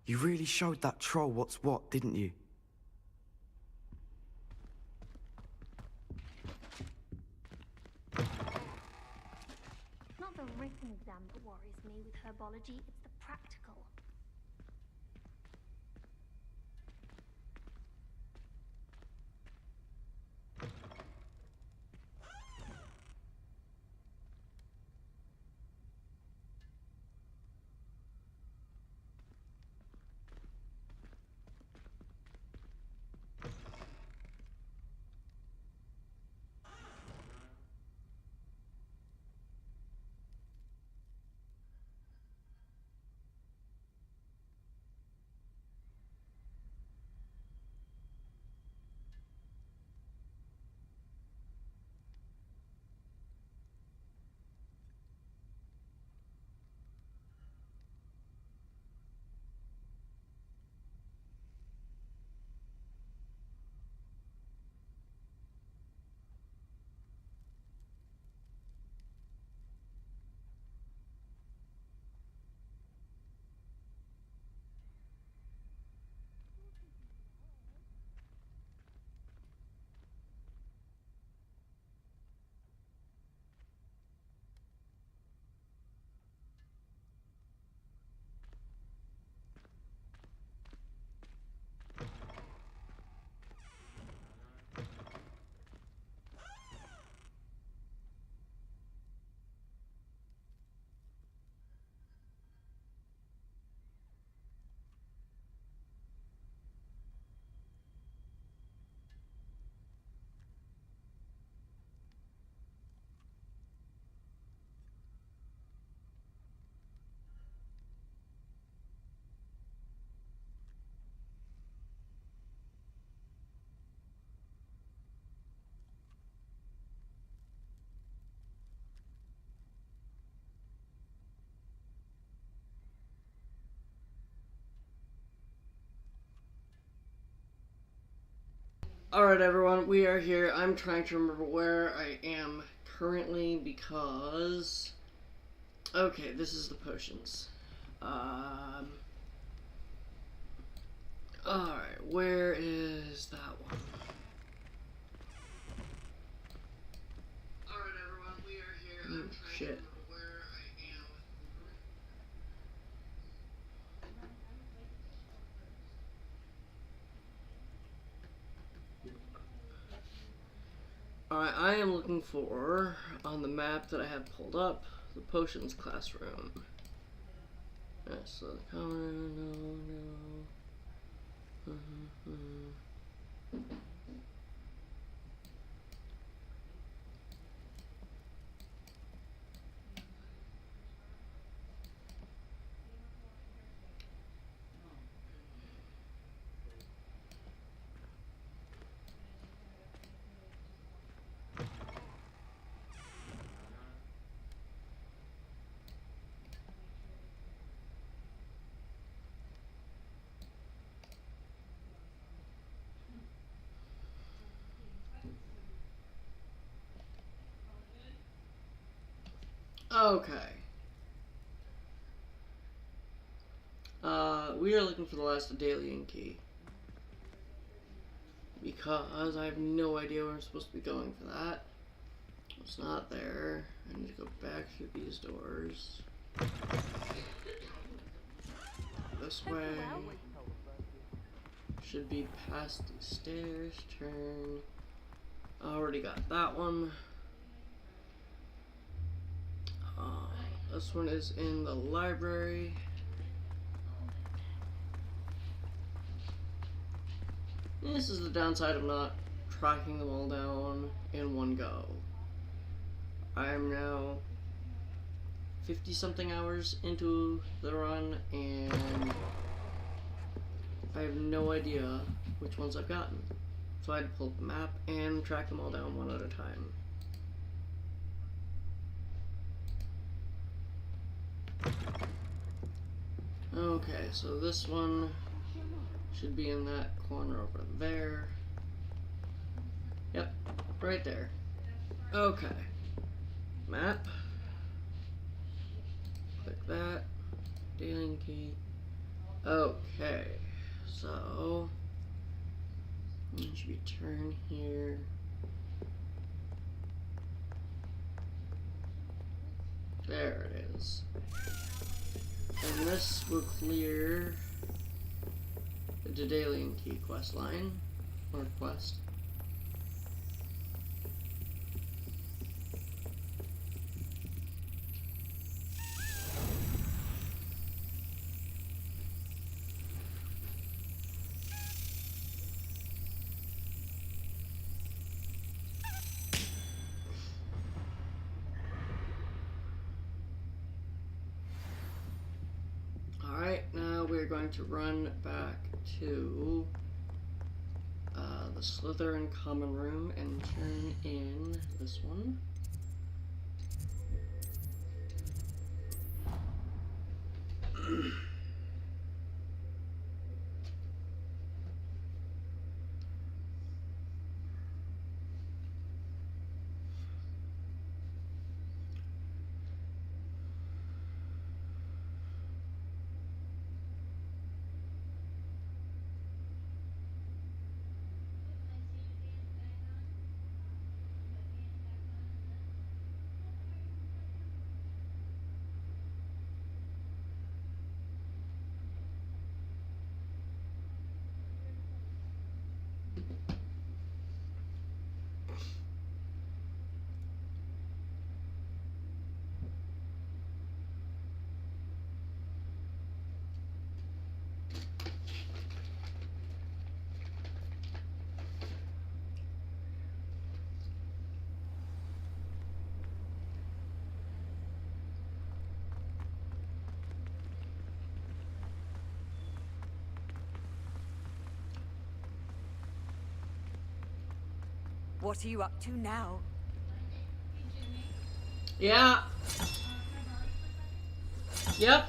You really showed that troll what's what, didn't you? Not the written exam that worries me with herbology, it's the practical. Alright everyone, we are here. I'm trying to remember where I am currently because... Okay, this is the potions. Alright, where is that one? Alright everyone, we are here. I'm trying to remember where I am. Alright, I am looking for, on the map that I have pulled up, the potions classroom. Alright, so the common, no. Okay. We are looking for the last Adalian key. Because I have no idea where I'm supposed to be going for that. It's not there. I need to go back through these doors. This way. Should be past these stairs. Turn. Already got that one. This one is in the library. This is the downside of not tracking them all down in one go. I am now 50-something hours into the run, and I have no idea which ones I've gotten. So I had to pull up the map and track them all down one at a time. Okay, so this one should be in that corner over there. Yep, right there. Okay. Map. Click that. Dealing key. Okay, so it should be turn here. There it is. And this will clear the Daedalian Key quest line, or quest. Alright, now we're going to run back to the Slytherin common room and turn in this one. What are you up to now? Yeah. Yep.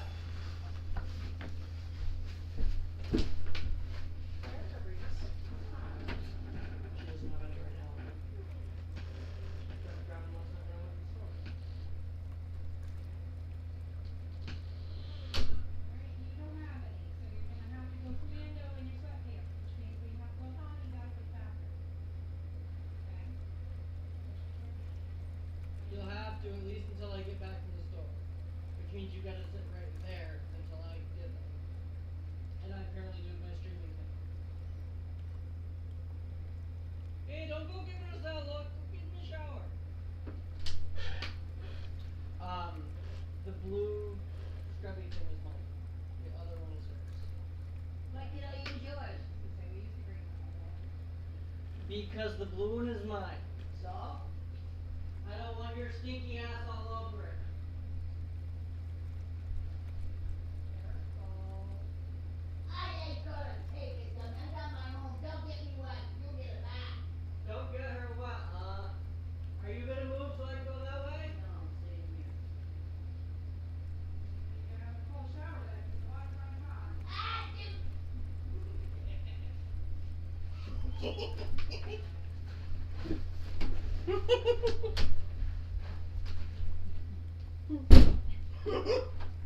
You'll have to, at least until I get back from the store. Which means you gotta sit right there until I get them. And I'm currently doing my streaming thing. Hey, don't go giving us that look. Go get in the shower. The blue scrubby thing is mine. The other one is hers. Why did I use yours? Because we used the green one. Because the blue one is mine. So? I don't want your stinky ass all over it. I ain't gonna take it, son. I got my own. Don't get me wet. You'll get it back. Don't get her wet, huh? Are you gonna move so I can go that way? No, I'm sitting here. You're gonna have a cold shower then, because the water's running hot. Ah, dude!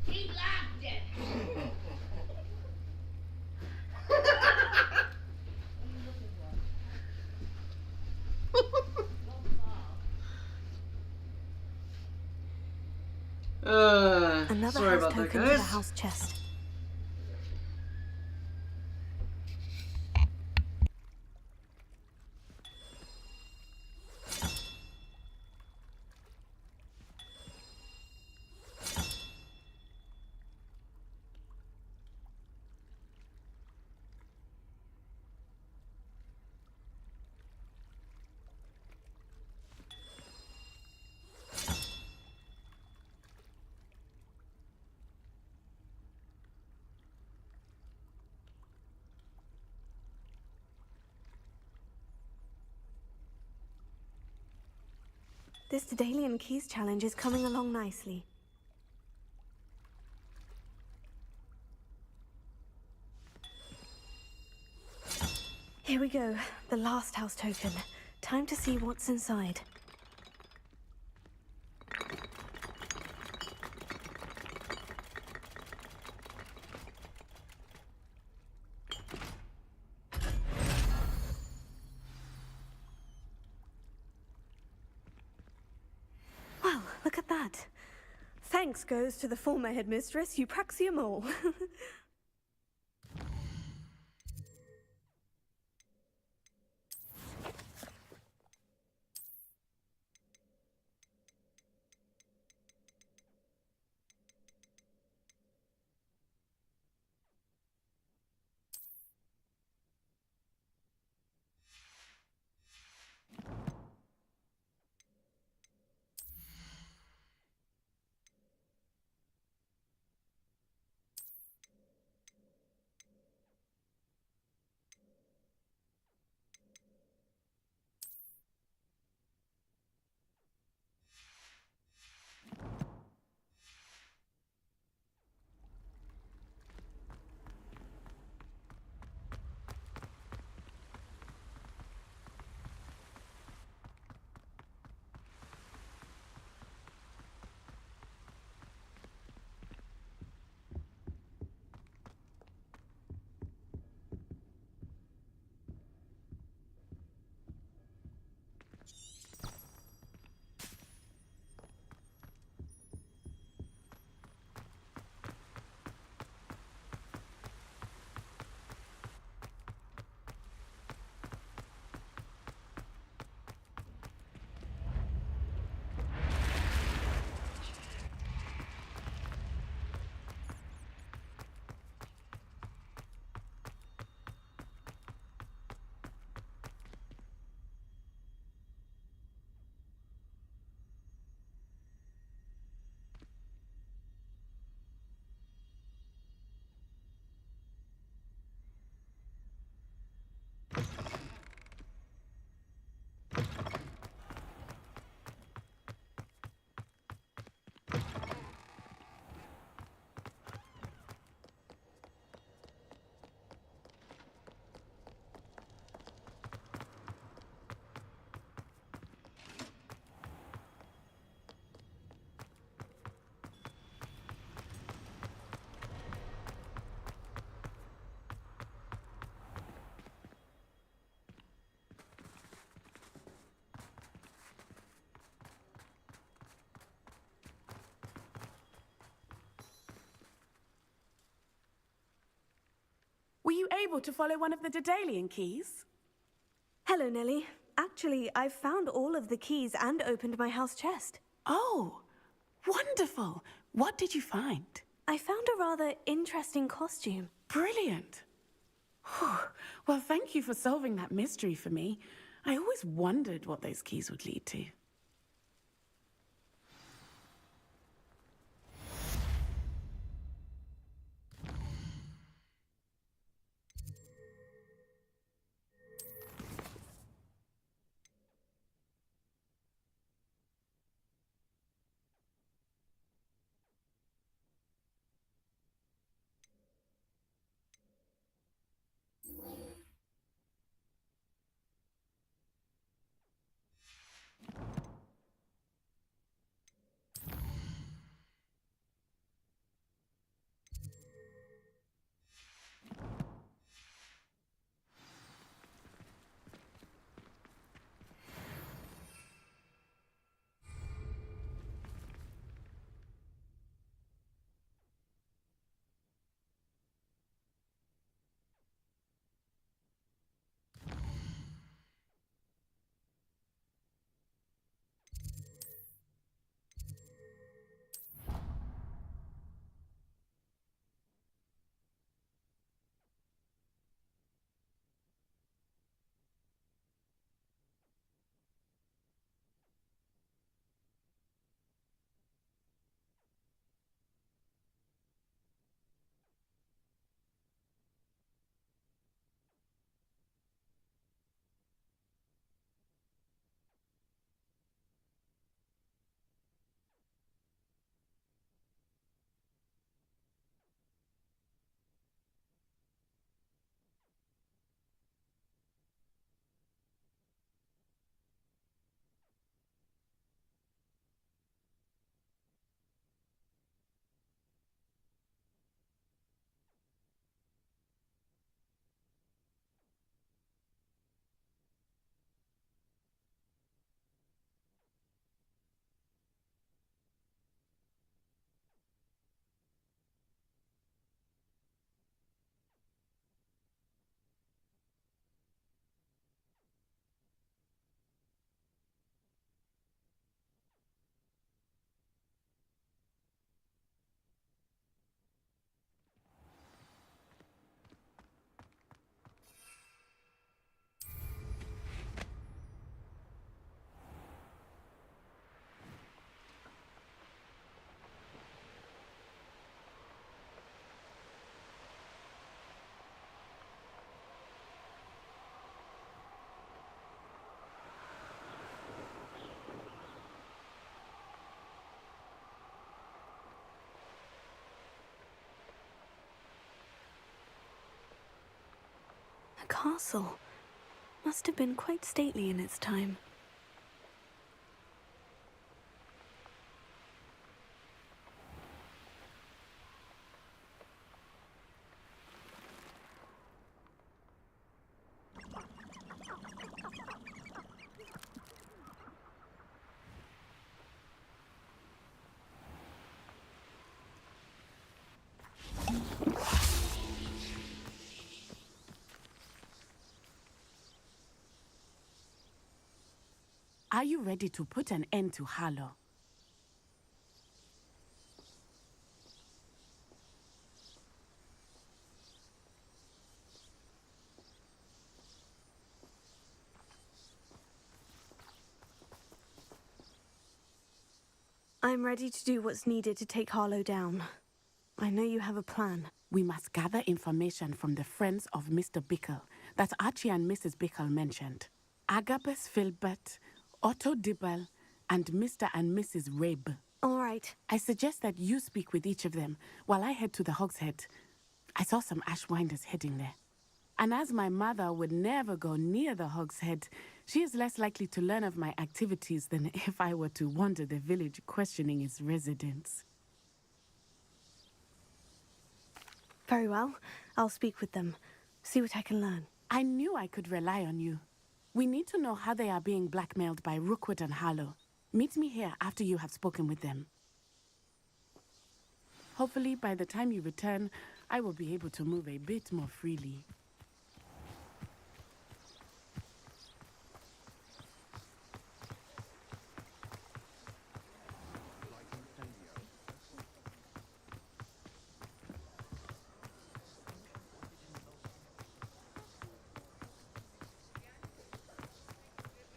He locked it! Another sorry house about that, token for the guys. house chest. This Daedalian Keys challenge is coming along nicely. Here we go, the last house token. Time to see what's inside. that? Thanks goes to the former headmistress, Eupraxia Mole. Were you able to follow one of the Daedalian keys? Hello, Nellie. Actually, I've found all of the keys and opened my house chest. Oh, wonderful. What did you find? I found a rather interesting costume. Brilliant. Whew. Well, thank you for solving that mystery for me. I always wondered what those keys would lead to. castle. Must have been quite stately in its time. Are you ready to put an end to Harlow? I'm ready to do what's needed to take Harlow down. I know you have a plan. We must gather information from the friends of Mr. Bickle that Archie and Mrs. Bickle mentioned. Agabus Filbert, Otto Dibble, and Mr. and Mrs. Rabe. All right. I suggest that you speak with each of them while I head to the Hogshead. I saw some Ashwinders heading there. And as my mother would never go near the Hogshead, she is less likely to learn of my activities than if I were to wander the village questioning its residents. Very well. I'll speak with them. See what I can learn. I knew I could rely on you. We need to know how they are being blackmailed by Rookwood and Harlow. Meet me here after you have spoken with them. Hopefully, by the time you return, I will be able to move a bit more freely.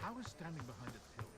I was standing behind a pillar.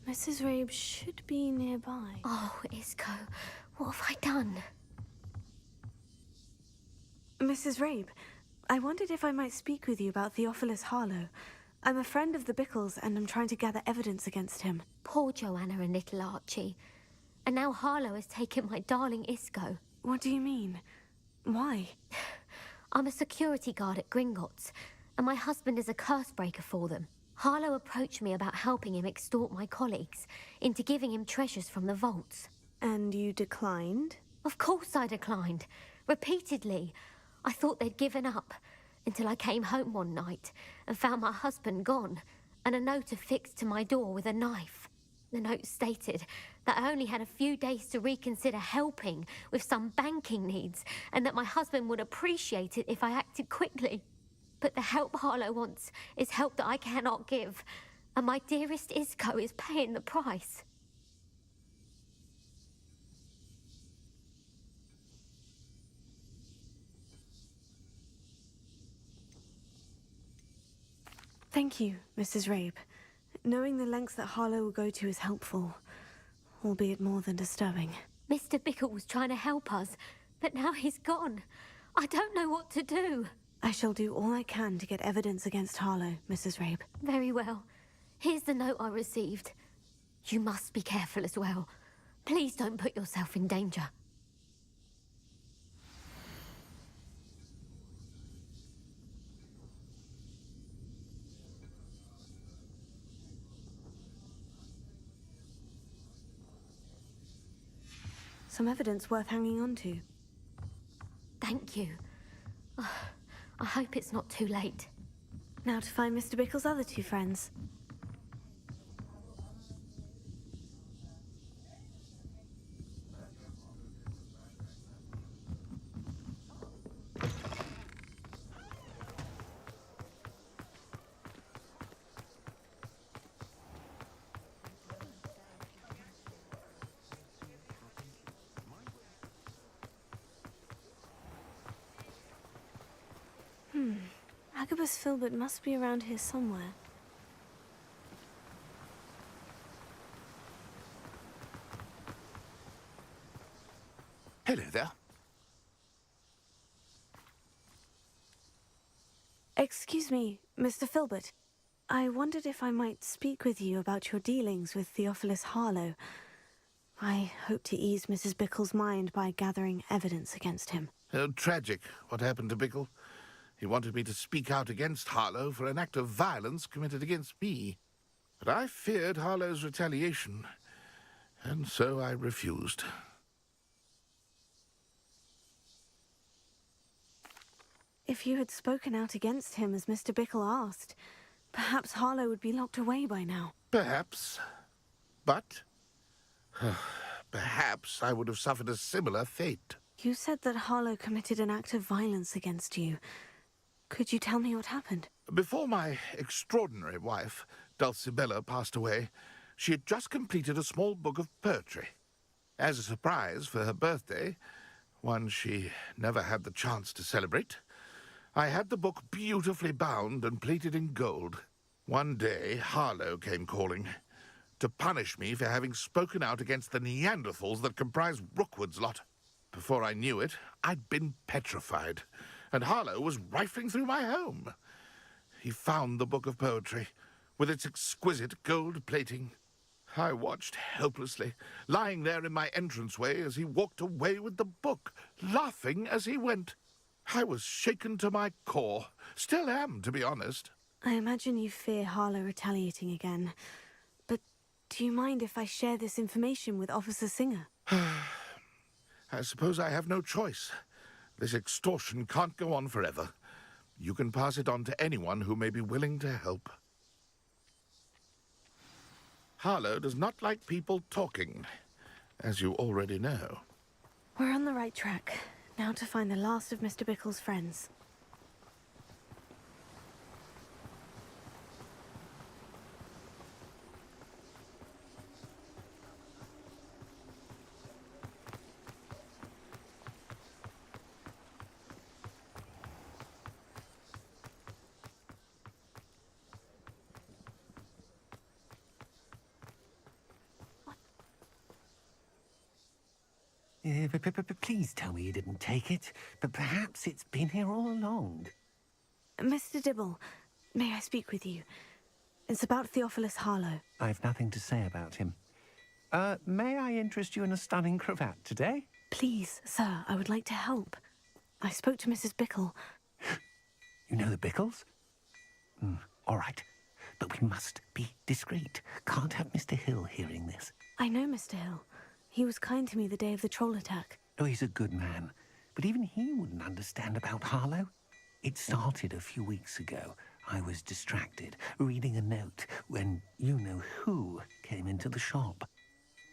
Mrs. Rabe should be nearby. Oh, Isco, what have I done? Mrs. Rabe, I wondered if I might speak with you about Theophilus Harlow. I'm a friend of the Bickles and I'm trying to gather evidence against him. Poor Joanna and little Archie. And now Harlow has taken my darling Isco. What do you mean? Why? I'm a security guard at Gringotts, and my husband is a curse breaker for them. Harlow approached me about helping him extort my colleagues into giving him treasures from the vaults. And you declined? Of course I declined. Repeatedly. I thought they'd given up, until I came home one night and found my husband gone, and a note affixed to my door with a knife. The note stated that I only had a few days to reconsider helping with some banking needs, and that my husband would appreciate it if I acted quickly. But the help Harlow wants is help that I cannot give, and my dearest Isco is paying the price. Thank you, Mrs. Rabe. Knowing the lengths that Harlow will go to is helpful, albeit more than disturbing. Mr. Bickle was trying to help us, but now he's gone. I don't know what to do. I shall do all I can to get evidence against Harlow, Mrs. Rabe. Very well. Here's the note I received. You must be careful as well. Please don't put yourself in danger. Some evidence worth hanging on to. Thank you. I hope it's not too late. Now to find Mr. Bickle's other two friends. Agabus Filbert must be around here somewhere. Hello there. Excuse me, Mr. Filbert. I wondered if I might speak with you about your dealings with Theophilus Harlow. I hope to ease Mrs. Bickle's mind by gathering evidence against him. Tragic, what happened to Bickle. He wanted me to speak out against Harlow for an act of violence committed against me. But I feared Harlow's retaliation, and so I refused. If you had spoken out against him as Mr. Bickle asked, perhaps Harlow would be locked away by now. Perhaps. But perhaps I would have suffered a similar fate. You said that Harlow committed an act of violence against you. Could you tell me what happened? Before my extraordinary wife, Dulcibella, passed away, she had just completed a small book of poetry. As a surprise for her birthday, one she never had the chance to celebrate, I had the book beautifully bound and plated in gold. One day, Harlow came calling to punish me for having spoken out against the Neanderthals that comprise Rookwood's lot. Before I knew it, I'd been petrified, and Harlow was rifling through my home. He found the book of poetry, with its exquisite gold plating. I watched helplessly, lying there in my entranceway as he walked away with the book, laughing as he went. I was shaken to my core. Still am, to be honest. I imagine you fear Harlow retaliating again. But do you mind if I share this information with Officer Singer? I suppose I have no choice. This extortion can't go on forever. You can pass it on to anyone who may be willing to help. Harlow does not like people talking, as you already know. We're on the right track. Now to find the last of Mr. Bickle's friends. Please tell me you didn't take it, but perhaps it's been here all along. Mr. Dibble, may I speak with you? It's about Theophilus Harlow. I've nothing to say about him. May I interest you in a stunning cravat today? Please, sir, I would like to help. I spoke to Mrs. Bickle. You know the Bickles? All right, but we must be discreet. Can't have Mr. Hill hearing this. I know Mr. Hill. He was kind to me the day of the troll attack. Oh, he's a good man, but even he wouldn't understand about Harlow. It started a few weeks ago. I was distracted, reading a note, when you-know-who came into the shop.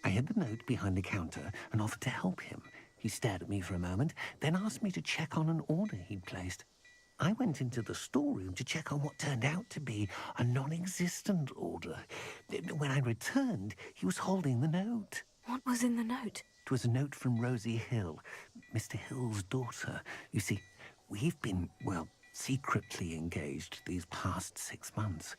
I hid the note behind the counter and offered to help him. He stared at me for a moment, then asked me to check on an order he'd placed. I went into the storeroom to check on what turned out to be a non-existent order. When I returned, he was holding the note. What was in the note? It was a note from Rosie Hill, Mr. Hill's daughter. You see, we've been, well, secretly engaged these past 6 months.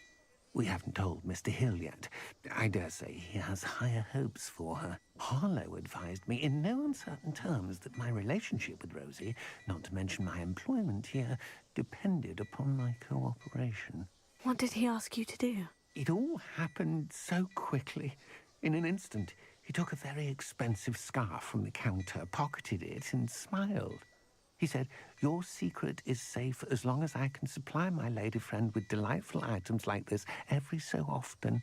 We haven't told Mr. Hill yet. I dare say he has higher hopes for her. Harlow advised me in no uncertain terms that my relationship with Rosie, not to mention my employment here, depended upon my cooperation. What did he ask you to do? It all happened so quickly. In an instant, he took a very expensive scarf from the counter, pocketed it, and smiled. He said, "Your secret is safe as long as I can supply my lady friend with delightful items like this every so often."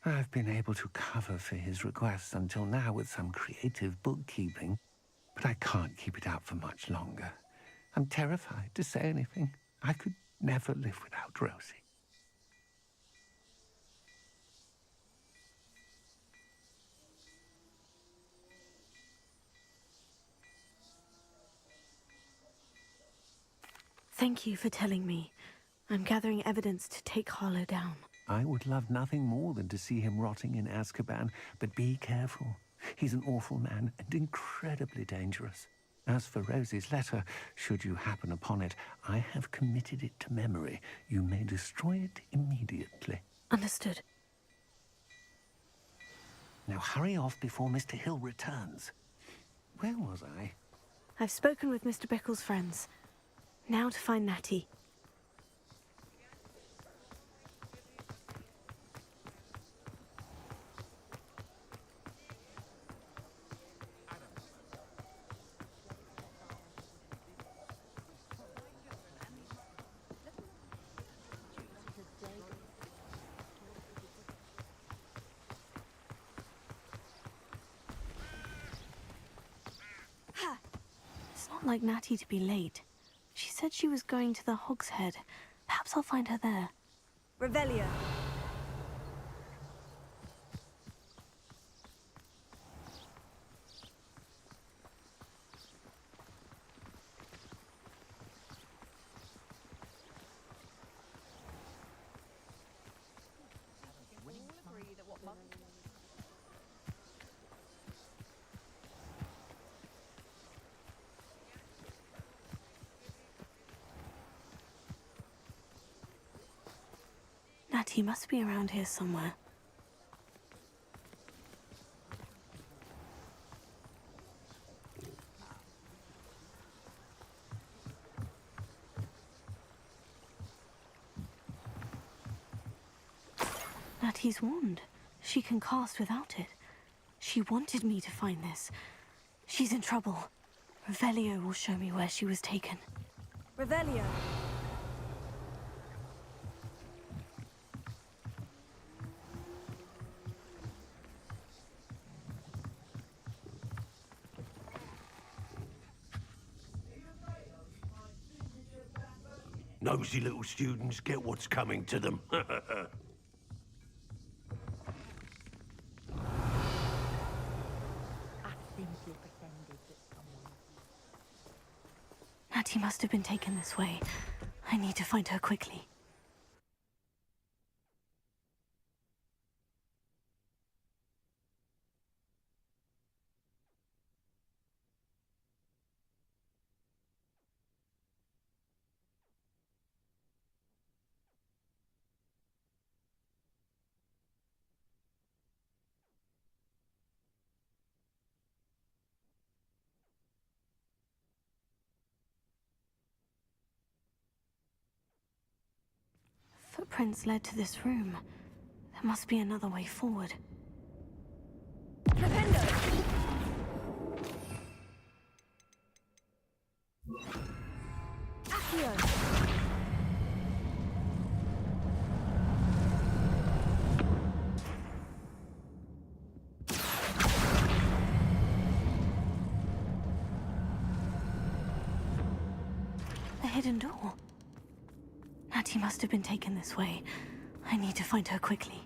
I've been able to cover for his requests until now with some creative bookkeeping, but I can't keep it up for much longer. I'm terrified to say anything. I could never live without Rosie. Thank you for telling me. I'm gathering evidence to take Harlow down. I would love nothing more than to see him rotting in Azkaban, but be careful. He's an awful man and incredibly dangerous. As for Rosie's letter, should you happen upon it, I have committed it to memory. You may destroy it immediately. Understood. Now hurry off before Mr. Hill returns. Where was I? I've spoken with Mr. Bickle's friends. Now to find Natty. It's not like Natty to be late. She said she was going to the Hog's Head. Perhaps I'll find her there. Revelio. Natty must be around here somewhere. Natty's wand. She can cast without it. She wanted me to find this. She's in trouble. Revelio will show me where she was taken. Revelio. Nosy little students get what's coming to them. Natty must have been taken this way. I need to find her quickly. Footprints led to this room. There must be another way forward. Flipendo. Accio. The hidden door. Natty must have been taken this way. I need to find her quickly.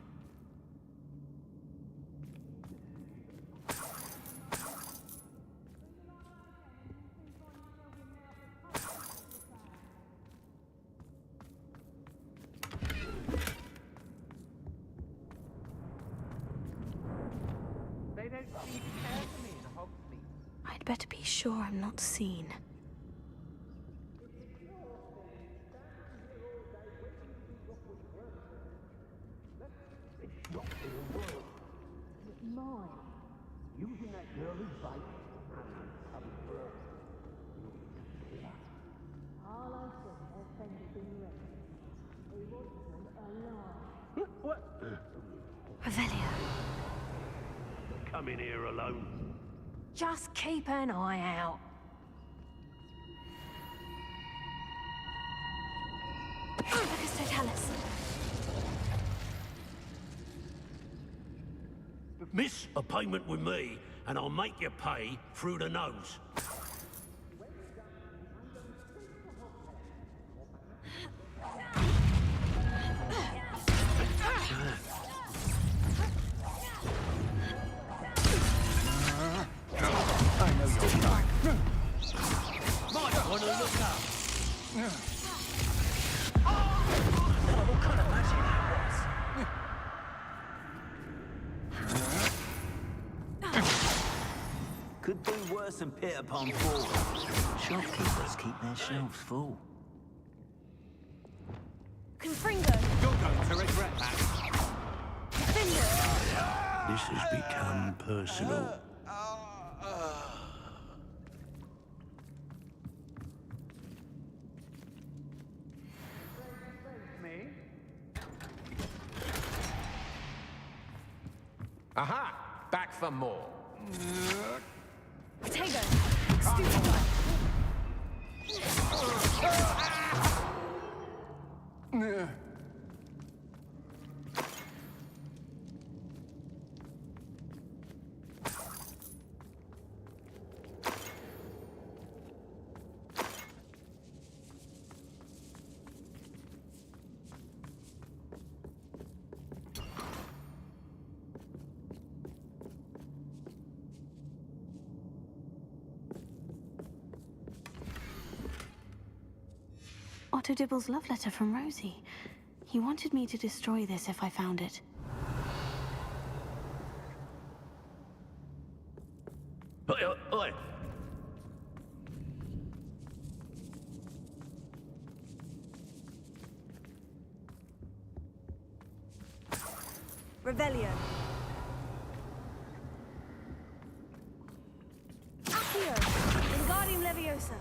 They don't seem to care for me in Hogsmeade. I'd better be sure I'm not seen. Using that girl as bait. Revelio. Come in here alone. Just keep an eye out. Lucas Totalis. Miss a payment with me, and I'll make you pay through the nose. Might want to look up. What kind of magic that was? Could be worse worse than Peter Pan 4. Shopkeepers keep their shelves full. Confringo. You're going to regret that. Defender. This has become personal. Aha! Back for more. Potato. Stupefy. Otto Dibble's love letter from Rosie. He wanted me to destroy this if I found it. Oi, oi. Revelio. Accio. Wingardium Leviosa.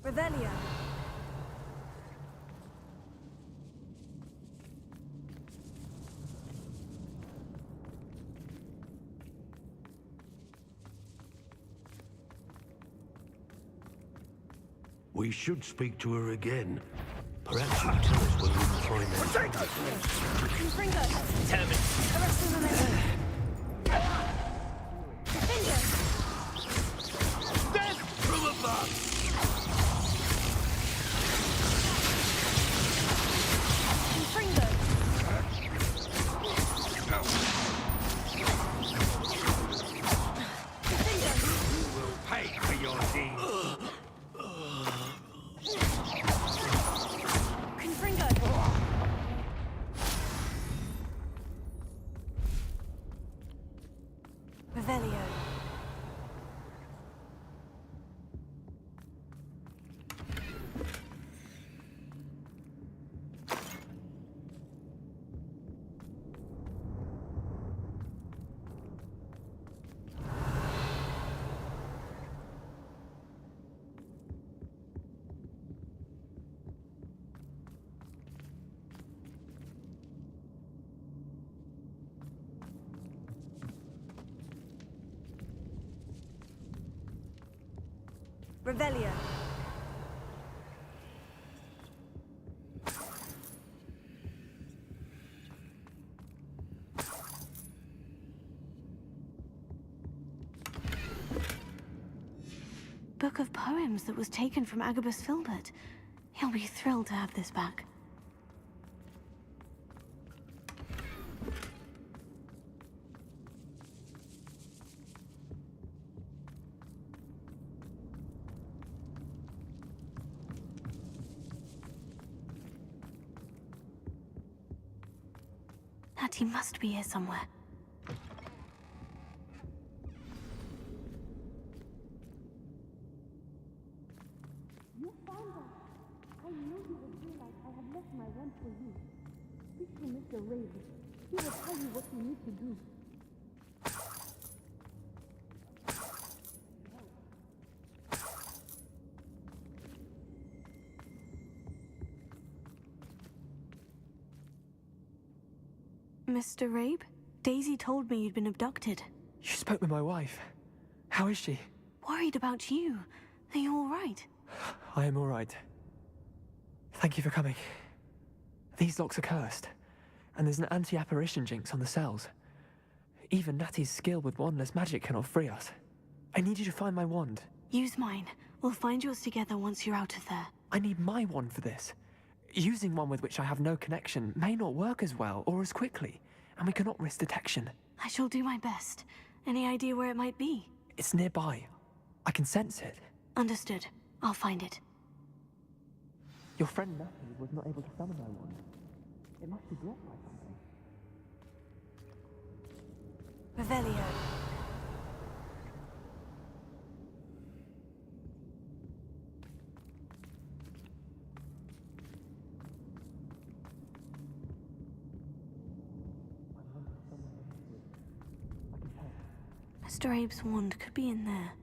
Revelio. We should speak to her again. Perhaps she'll tell us where we can find her. Confringo. Damn it! Arresting momentum. Defender. Death from above! Confringo. Defender. You will pay for your deeds. Confringo. Revelio. Revelio. Book of poems that was taken from Agabus Filbert. He'll be thrilled to have this back. He must be here somewhere. You found her. I knew you would realize I had left my rent for you. Speak to Mr. Raven. He will tell you what you need to do. Mr. Rabe? Daisy told me you'd been abducted. You spoke with my wife. How is she? Worried about you. Are you all right? I am all right. Thank you for coming. These locks are cursed. and there's an anti-apparition jinx on the cells. Even Natty's skill with wandless magic cannot free us. I need you to find my wand. Use mine. We'll find yours together once you're out of there. I need my wand for this. Using one with which I have no connection may not work as well or as quickly, and we cannot risk detection. I shall do my best. Any idea where it might be? It's nearby. I can sense it. Understood. I'll find it. Your friend Natty was not able to summon my wand. It must be blocked by something. Revelio. Mr. Abe's wand could be in there.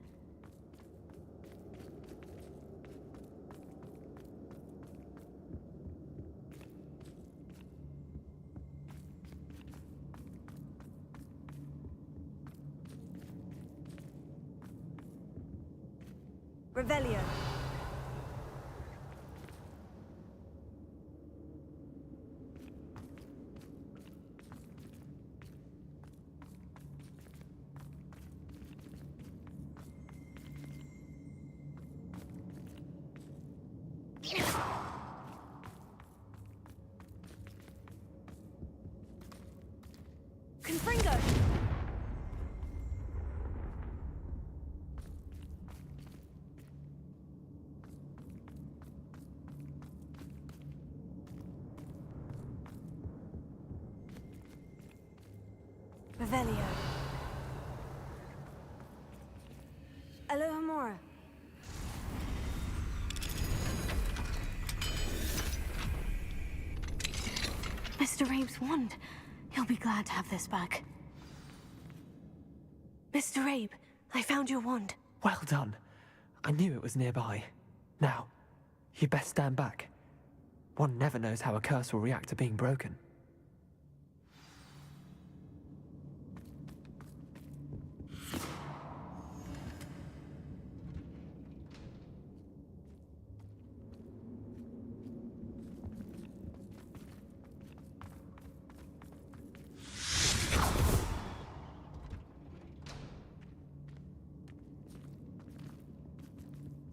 Revelio. Confringo. Revelio. Alohomora. Mr. Abe's wand. He'll be glad to have this back. Mr. Abe, I found your wand. Well done. I knew it was nearby. Now, you best stand back. One never knows how a curse will react to being broken.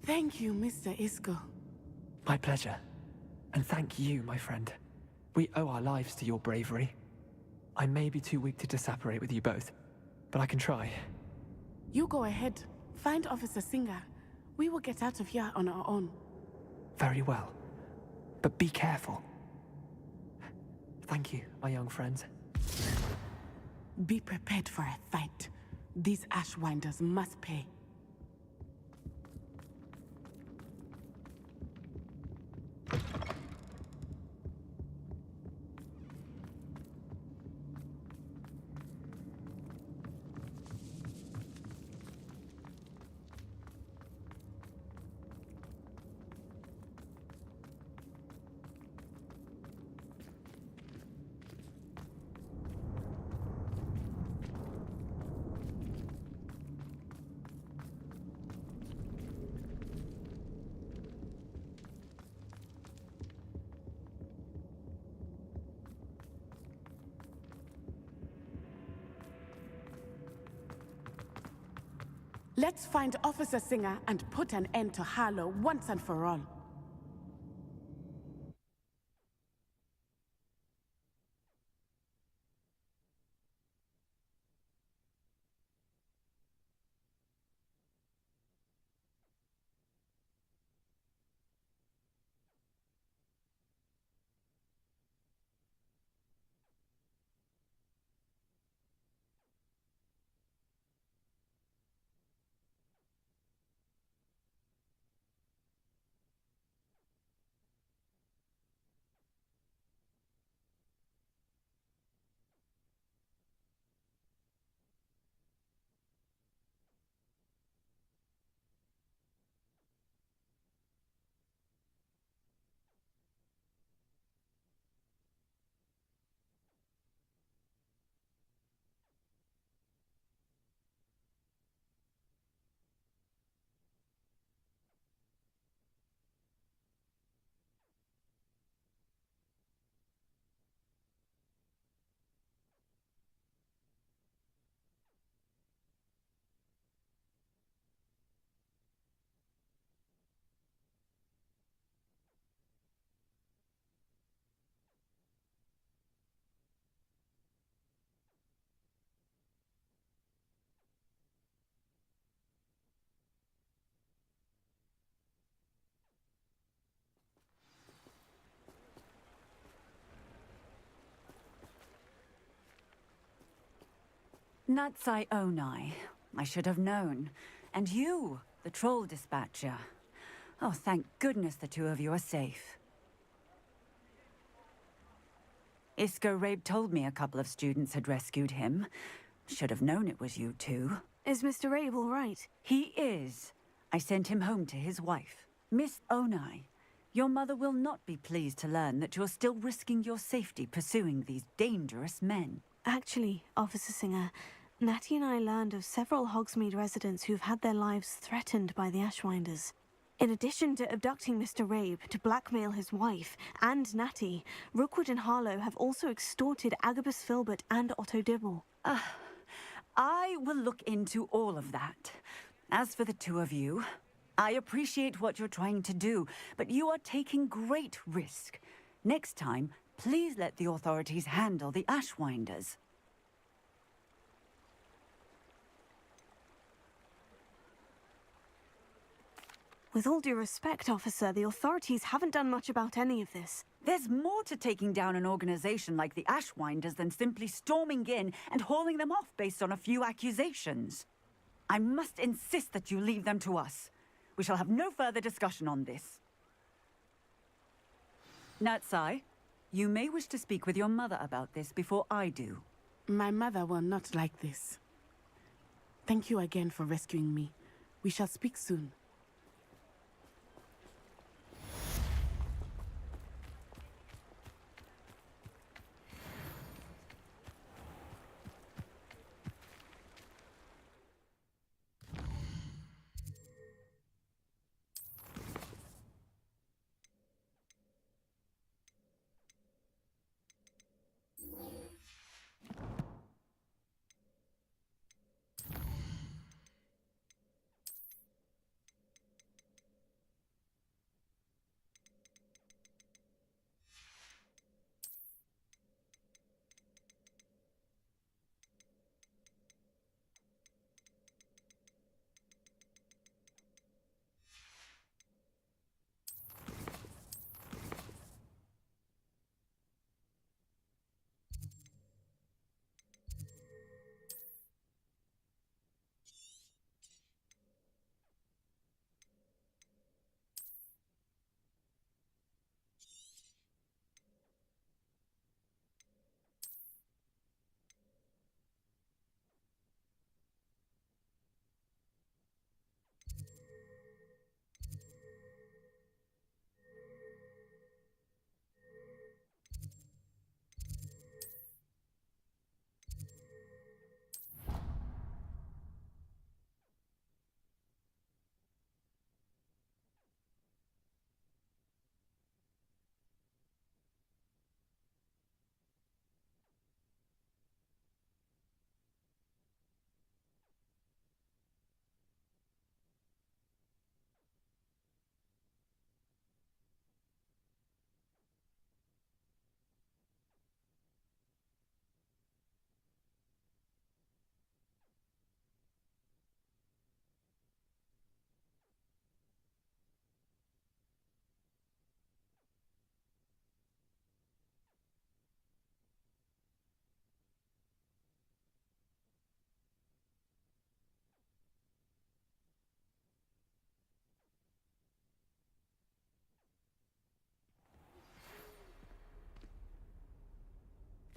Thank you, Mr. Isco. My pleasure. And thank you, my friend. We owe our lives to your bravery. I may be too weak to disapparate with you both, but I can try. You go ahead. Find Officer Singer. We will get out of here on our own. Very well. But be careful. Thank you, my young friends. Be prepared for a fight. These Ashwinders must pay. Let's find Officer Singer and put an end to Harlow once and for all. Natsai Onai. I should have known. And you, the troll dispatcher. Oh, thank goodness the two of you are safe. Isco Rabe told me a couple of students had rescued him. Should have known it was you two. Is Mr. Rabe all right? He is. I sent him home to his wife. Miss Onai, your mother will not be pleased to learn that you're still risking your safety pursuing these dangerous men. Actually, Officer Singer, Natty and I learned of several Hogsmeade residents who've had their lives threatened by the Ashwinders. In addition to abducting Mr. Rabe to blackmail his wife and Natty, Rookwood and Harlow have also extorted Agabus Filbert and Otto Dibble. I will look into all of that. As for the two of you, I appreciate what you're trying to do, but you are taking great risk. Next time, please let the authorities handle the Ashwinders. With all due respect, officer, the authorities haven't done much about any of this. There's more to taking down an organization like the Ashwinders than simply storming in and hauling them off based on a few accusations. I must insist that you leave them to us. We shall have no further discussion on this. Natsai, you may wish to speak with your mother about this before I do. My mother will not like this. Thank you again for rescuing me. We shall speak soon.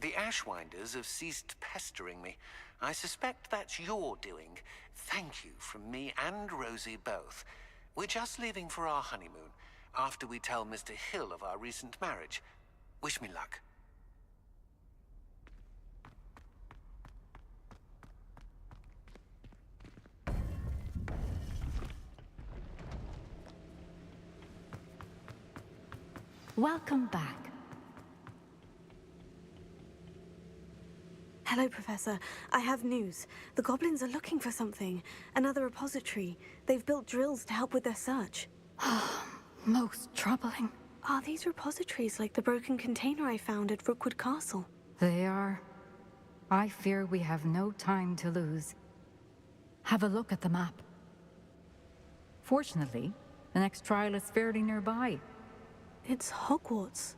The Ashwinders have ceased pestering me. I suspect that's your doing. Thank you from me and Rosie both. We're just leaving for our honeymoon, after we tell Mr. Hill of our recent marriage. Wish me luck. Welcome back. Hello, Professor. I have news. The goblins are looking for something. Another repository. They've built drills to help with their search. Most troubling. Are these repositories like the broken container I found at Rookwood Castle? They are. I fear we have no time to lose. Have a look at the map. Fortunately, the next trial is fairly nearby. It's Hogwarts.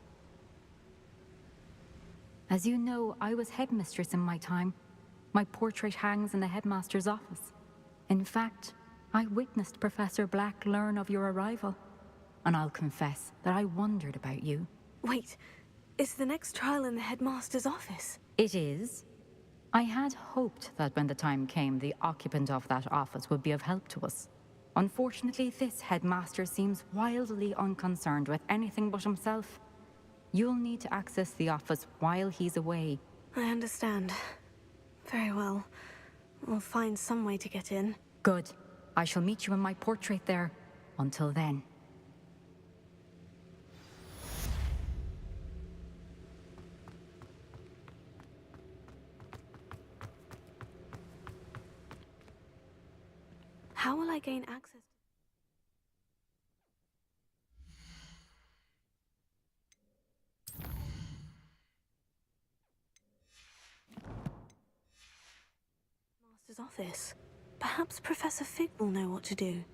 As you know, I was headmistress in my time. My portrait hangs in the headmaster's office. In fact, I witnessed Professor Black learn of your arrival. And I'll confess that I wondered about you. Wait, is the next trial in the headmaster's office? It is. I had hoped that when the time came, the occupant of that office would be of help to us. Unfortunately, this headmaster seems wildly unconcerned with anything but himself. You'll need to access the office while he's away. I understand. Very well. We'll find some way to get in. Good. I shall meet you in my portrait there. Until then. How will I gain access? Master's office. Perhaps Professor Fig will know what to do.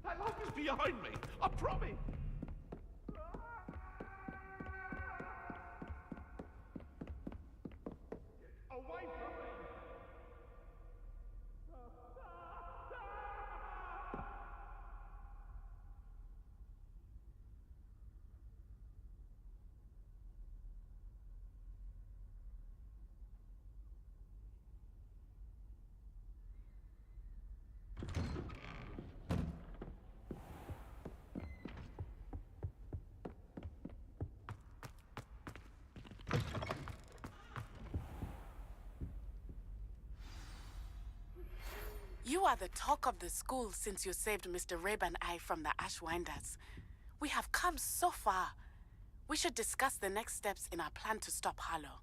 That light is behind me, I promise. Get away from me. You are the talk of the school since you saved Mr. Rabe and I from the Ashwinders. We have come so far. We should discuss the next steps in our plan to stop Harlow.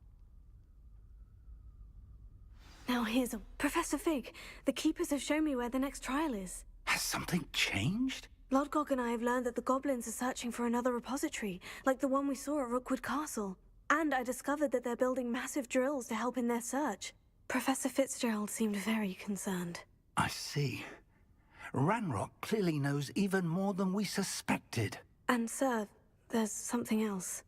Now here's a... Professor Fig, the Keepers have shown me where the next trial is. Has something changed? Lodgok and I have learned that the goblins are searching for another repository, like the one we saw at Rookwood Castle. And I discovered that they're building massive drills to help in their search. Professor Fitzgerald seemed very concerned. I see. Ranrock clearly knows even more than we suspected. And, sir, there's something else.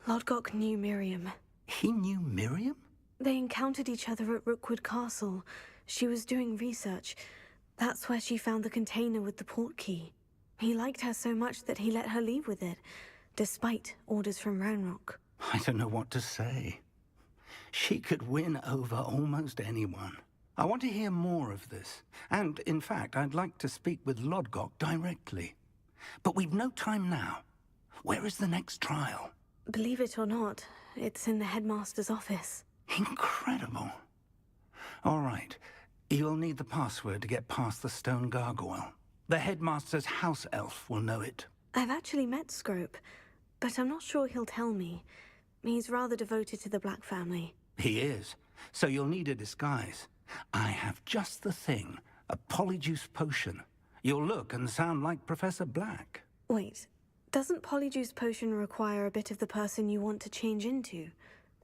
Lodgok knew Miriam. He knew Miriam? They encountered each other at Rookwood Castle. She was doing research. That's where she found the container with the port key. He liked her so much that he let her leave with it, despite orders from Ranrock. I don't know what to say. She could win over almost anyone. I want to hear more of this. And, in fact, I'd like to speak with Lodgok directly. But we've no time now. Where is the next trial? Believe it or not, it's in the headmaster's office. Incredible. All right. You'll need the password to get past the stone gargoyle. The headmaster's house elf will know it. I've actually met Scrope, but I'm not sure he'll tell me. He's rather devoted to the Black family. He is. So you'll need a disguise. I have just the thing. A polyjuice potion. You'll look and sound like Professor Black. Wait, doesn't Polyjuice Potion require a bit of the person you want to change into?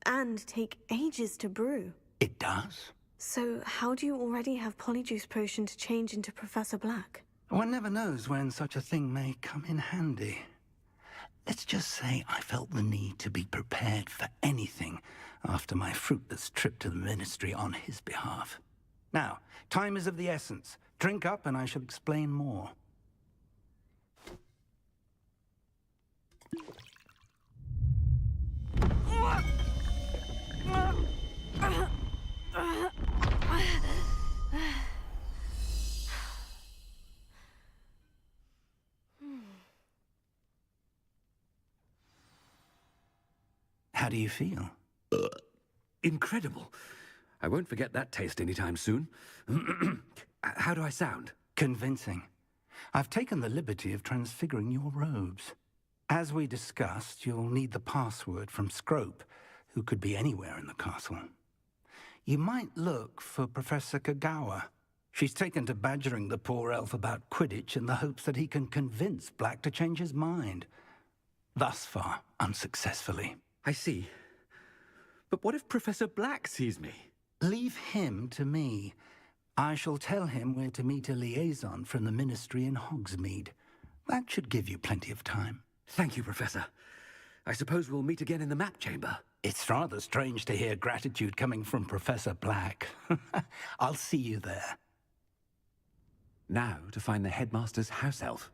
And take ages to brew? It does. So how do you already have Polyjuice Potion to change into Professor Black? One never knows when such a thing may come in handy. Let's just say I felt the need to be prepared for anything after my fruitless trip to the Ministry on his behalf. Now, time is of the essence. Drink up and I shall explain more. How do you feel? Incredible. I won't forget that taste anytime soon. How do I sound? Convincing. I've taken the liberty of transfiguring your robes. As we discussed, you'll need the password from Scrope, who could be anywhere in the castle. You might look for Professor Kagawa. She's taken to badgering the poor elf about Quidditch in the hopes that he can convince Black to change his mind. Thus far, unsuccessfully. I see. But what if Professor Black sees me? Leave him to me. I shall tell him where to meet a liaison from the Ministry in Hogsmeade. That should give you plenty of time. Thank you, Professor. I suppose we'll meet again in the map chamber. It's rather strange to hear gratitude coming from Professor Black. I'll see you there. Now to find the headmaster's house elf.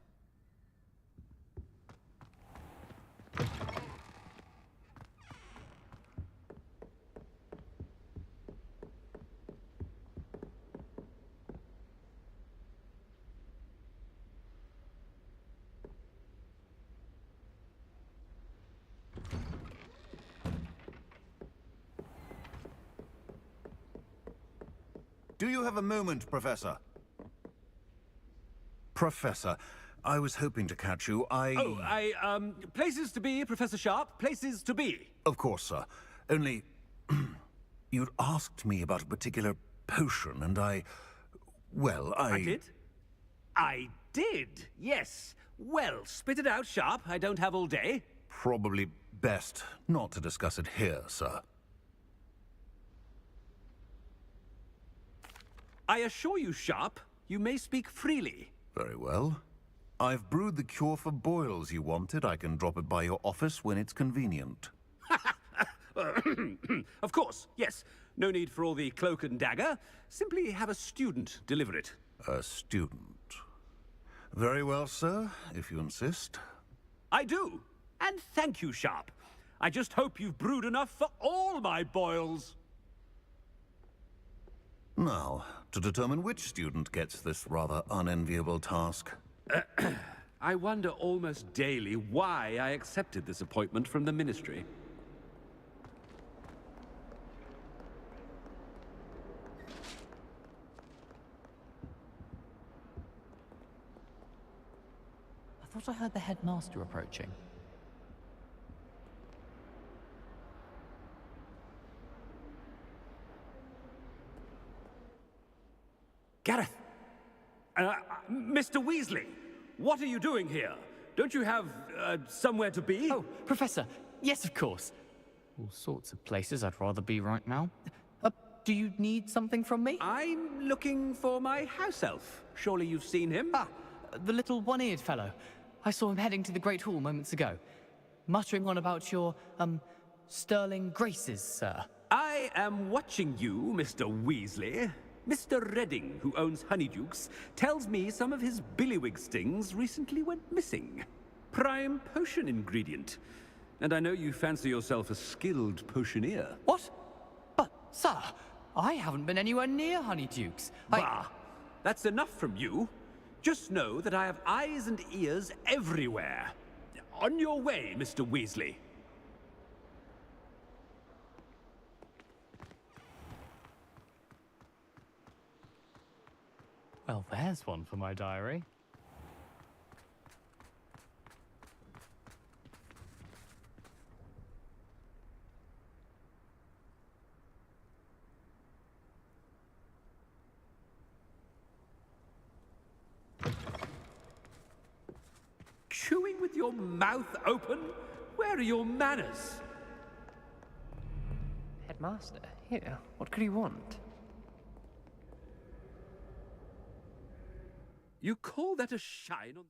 Do you have a moment, Professor? Professor, I was hoping to catch you. Places to be, Professor Sharp. Places to be. Of course, sir. Only, you'd asked me about a particular potion, and I did? I did, yes. Well, spit it out, Sharp. I don't have all day. Probably best not to discuss it here, sir. I assure you, Sharp, you may speak freely. Very well. I've brewed the cure for boils you wanted. I can drop it by your office when it's convenient. Of course, yes. No need for all the cloak and dagger. Simply have a student deliver it. A student. Very well, sir, if you insist. I do. And thank you, Sharp. I just hope you've brewed enough for all my boils. Now, to determine which student gets this rather unenviable task. I wonder almost daily why I accepted this appointment from the Ministry. I thought I heard the headmaster approaching. Gareth! Mr. Weasley! What are you doing here? Don't you have, somewhere to be? Oh, Professor, yes, of course. All sorts of places I'd rather be right now. Do you need something from me? I'm looking for my house elf. Surely you've seen him? Ah, the little one-eared fellow. I saw him heading to the Great Hall moments ago, muttering on about your, sterling graces, sir. I am watching you, Mr. Weasley. Mr. Redding, who owns Honeydukes, tells me some of his billywig stings recently went missing. Prime potion ingredient. And I know you fancy yourself a skilled potioneer. What? But, sir, I haven't been anywhere near Honeydukes. Bah! That's enough from you. Just know that I have eyes and ears everywhere. On your way, Mr. Weasley. Well, there's one for my diary. Chewing with your mouth open? Where are your manners? Headmaster, here. What could he want? You call that a shine on...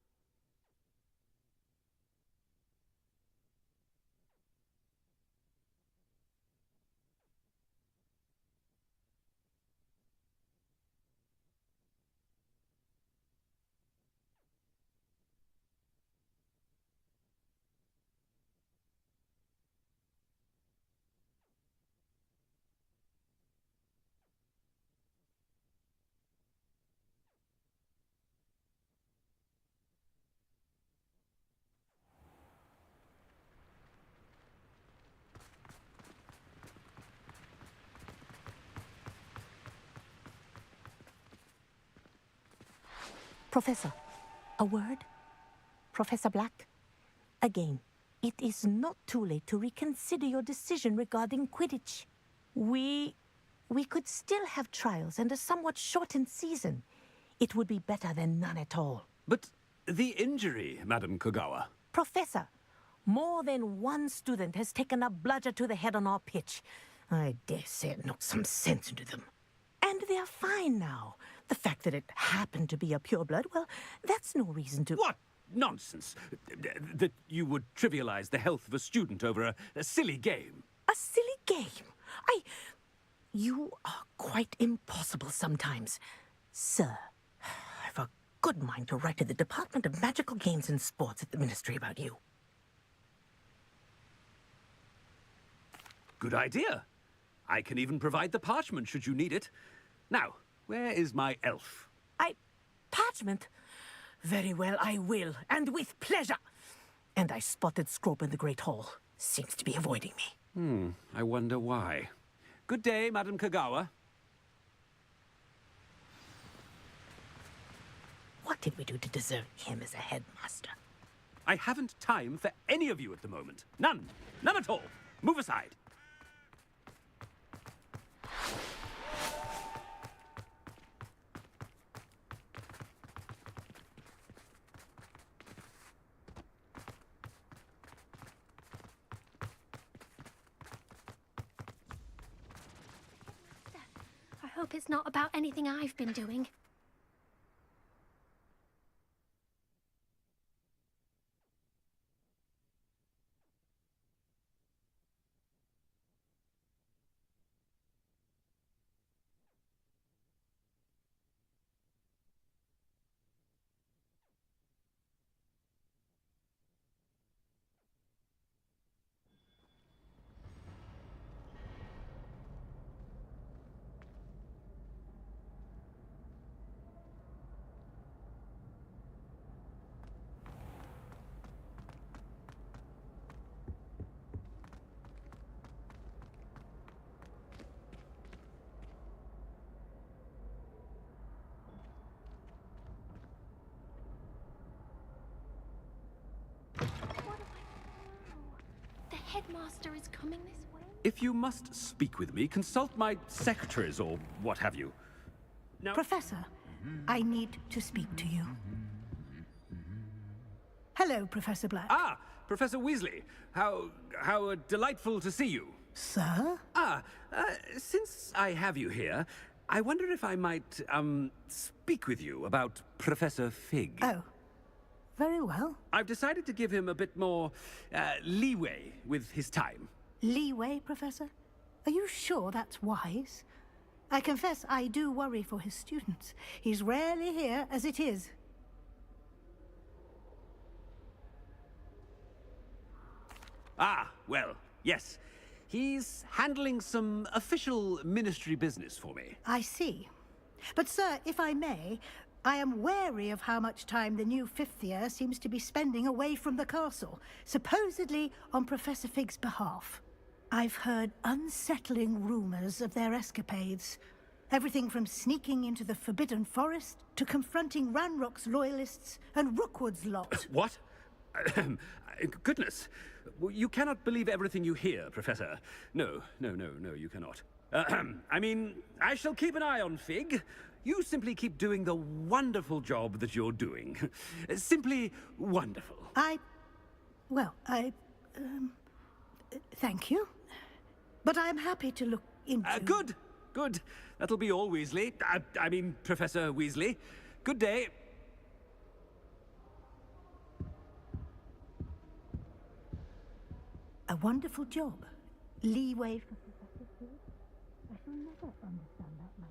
Professor, a word? Professor Black? Again, it is not too late to reconsider your decision regarding Quidditch. We could still have trials and a somewhat shortened season. It would be better than none at all. But the injury, Madam Kogawa. Professor, more than one student has taken a bludger to the head on our pitch. I dare say it knocked some sense into them. And they're fine now. The fact that it happened to be a pureblood, well, that's no reason to... What nonsense! That you would trivialize the health of a student over a silly game. A silly game? You are quite impossible sometimes. Sir, I've a good mind to write to the Department of Magical Games and Sports at the Ministry about you. Good idea. I can even provide the parchment should you need it. Now, where is my elf? Parchment? Very well, I will, and with pleasure. And I spotted Scrope in the Great Hall. Seems to be avoiding me. I wonder why. Good day, Madam Kogawa. What did we do to deserve him as a headmaster? I haven't time for any of you at the moment. None. None at all. Move aside. I hope it's not about anything I've been doing. The headmaster is coming this way. If you must speak with me, consult my secretaries or what have you. Now... Professor, I need to speak to you. Hello, Professor Black. Ah, Professor Weasley. How delightful to see you. Sir? Since I have you here, I wonder if I might, speak with you about Professor Fig. Oh. Very well. I've decided to give him a bit more, leeway with his time. Leeway, Professor? Are you sure that's wise? I confess I do worry for his students. He's rarely here as it is. Ah, well, yes. He's handling some official ministry business for me. I see. But, sir, if I may, I am wary of how much time the new fifth year seems to be spending away from the castle, supposedly on Professor Fig's behalf. I've heard unsettling rumors of their escapades. Everything from sneaking into the Forbidden Forest to confronting Ranrock's loyalists and Rookwood's lot. What? Goodness. You cannot believe everything you hear, Professor. No, you cannot. I mean, I shall keep an eye on Fig. You simply keep doing the wonderful job that you're doing. Simply wonderful. Thank you. But I'm happy to look into... Good, good. That'll be all, Weasley. I mean, Professor Weasley. Good day. A wonderful job. Leeway for Professor Fig. I shall never understand that man.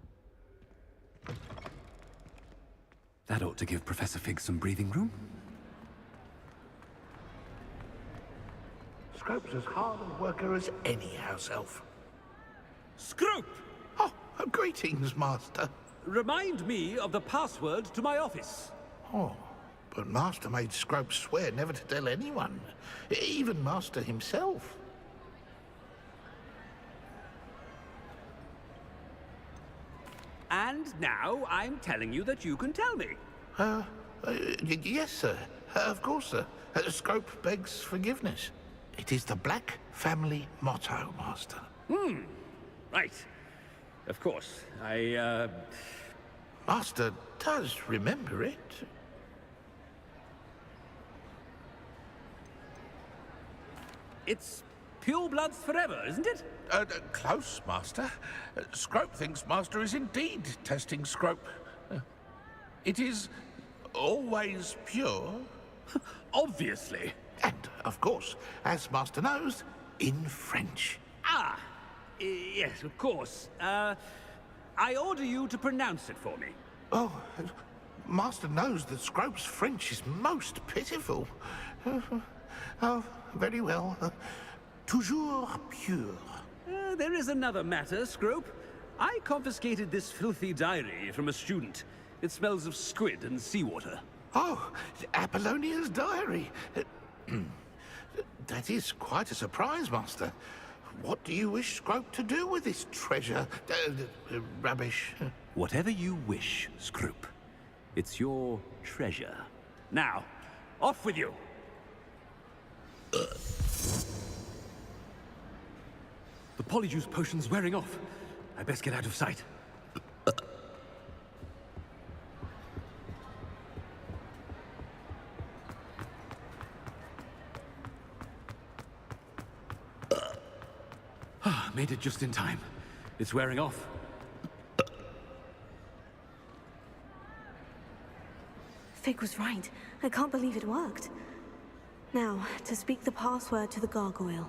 That ought to give Professor Fig some breathing room. Scrope's as hard a worker as any house elf. Scrope! Oh, greetings, Master. Remind me of the password to my office. Oh, but Master made Scrope swear never to tell anyone, even Master himself. And now I'm telling you that you can tell me. Yes, sir. Of course, sir. Scrope begs forgiveness. It is the Black family motto, Master. Right. Of course. Master does remember it. It's pure bloods forever, isn't it? Close, Master. Scrope thinks Master is indeed testing Scrope. It is always pure. Obviously. And, of course, as Master knows, in French. Yes, of course. I order you to pronounce it for me. Oh, Master knows that Scrope's French is most pitiful. Oh, very well. Toujours pure. There is another matter, Scrope. I confiscated this filthy diary from a student. It smells of squid and seawater. Oh, Apollonia's diary. That is quite a surprise, Master. What do you wish Scrope to do with this treasure? Rubbish. Whatever you wish, Scrope. It's your treasure. Now, off with you! The polyjuice potion's wearing off. I best get out of sight. Made it just in time. It's wearing off. Fig was right. I can't believe it worked. Now, to speak the password to the gargoyle.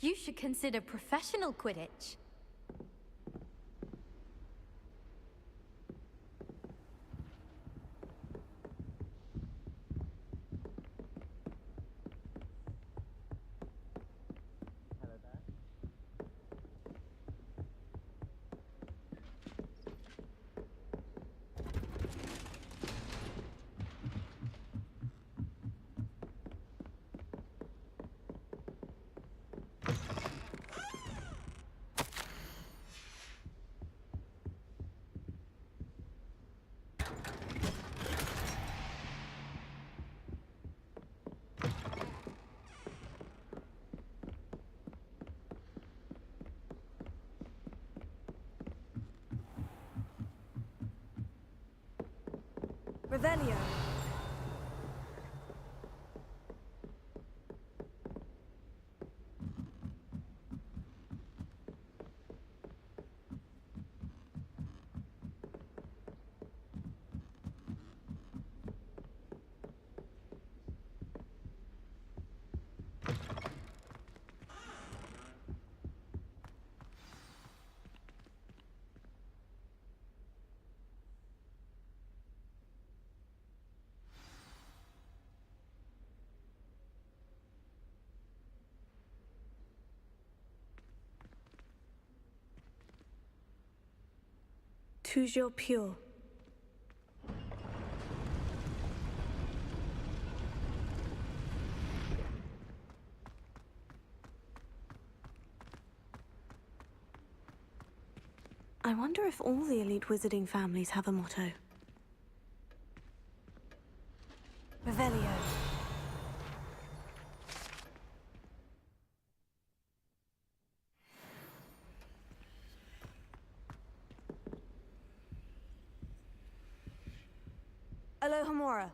You should consider professional Quidditch. Revelio. Toujours pure. I wonder if all the elite wizarding families have a motto. Revelio. Alohomora.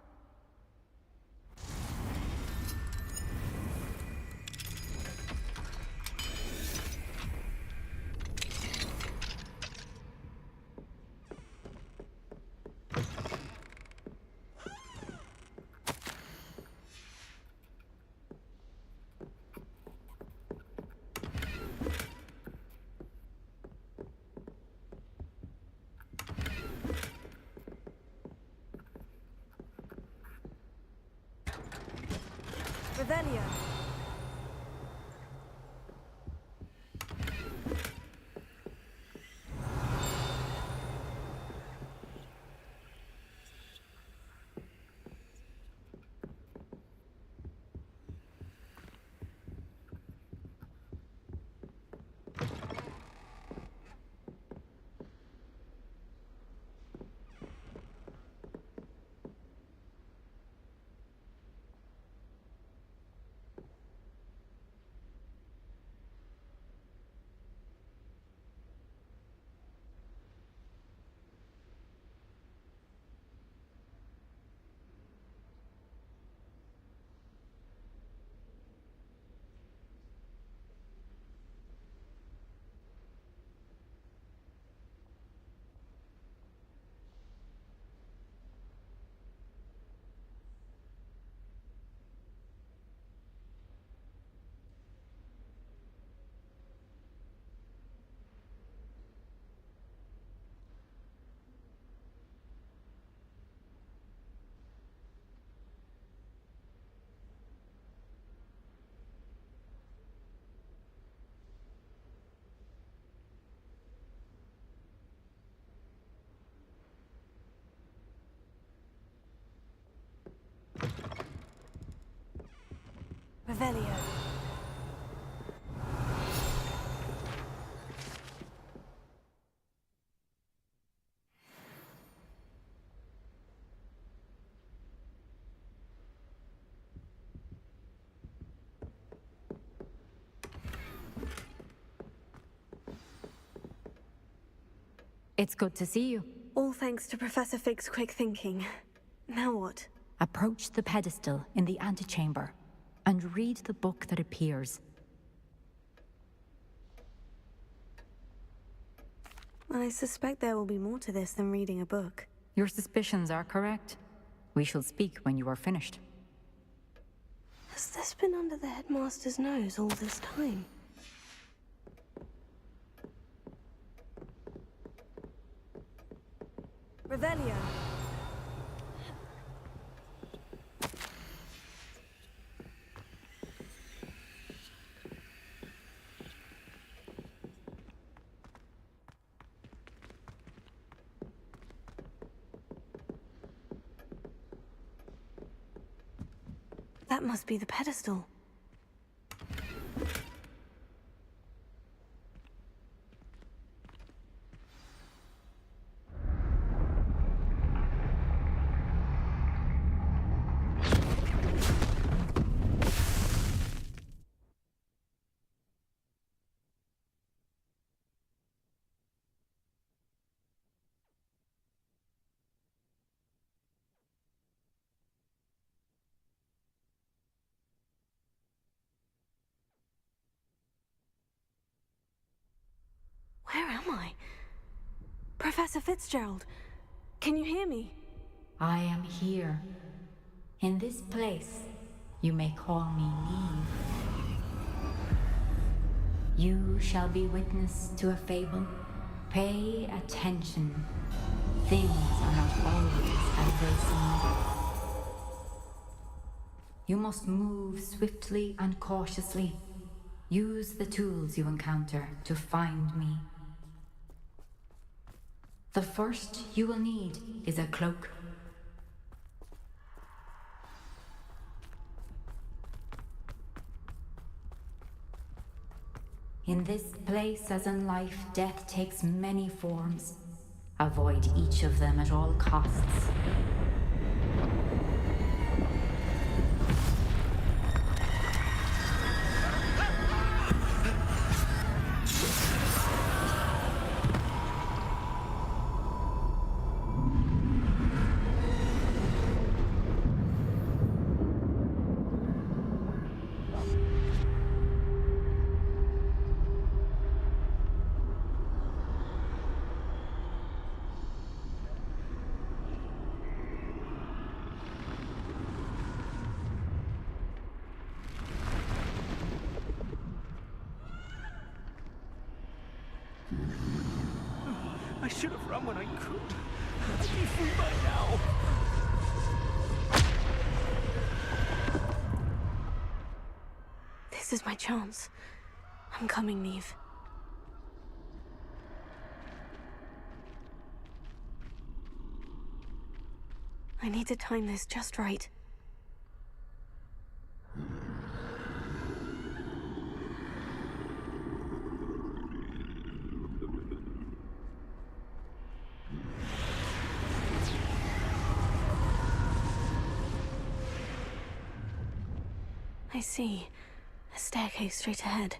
Revelio. Revelio. It's good to see you. All thanks to Professor Fig's quick thinking. Now what? Approach the pedestal in the antechamber and read the book that appears. I suspect there will be more to this than reading a book. Your suspicions are correct. We shall speak when you are finished. Has this been under the headmaster's nose all this time? Revelio. That must be the pedestal. Where am I? Professor Fitzgerald, can you hear me? I am here. In this place, you may call me Neve. You shall be witness to a fable. Pay attention. Things are not always as they seem. You must move swiftly and cautiously. Use the tools you encounter to find me. The first you will need is a cloak. In this place, as in life, death takes many forms. Avoid each of them at all costs. I should have run when I could. I'd be free by now. This is my chance. I'm coming, Neve. I need to time this just right. I see. A staircase straight ahead.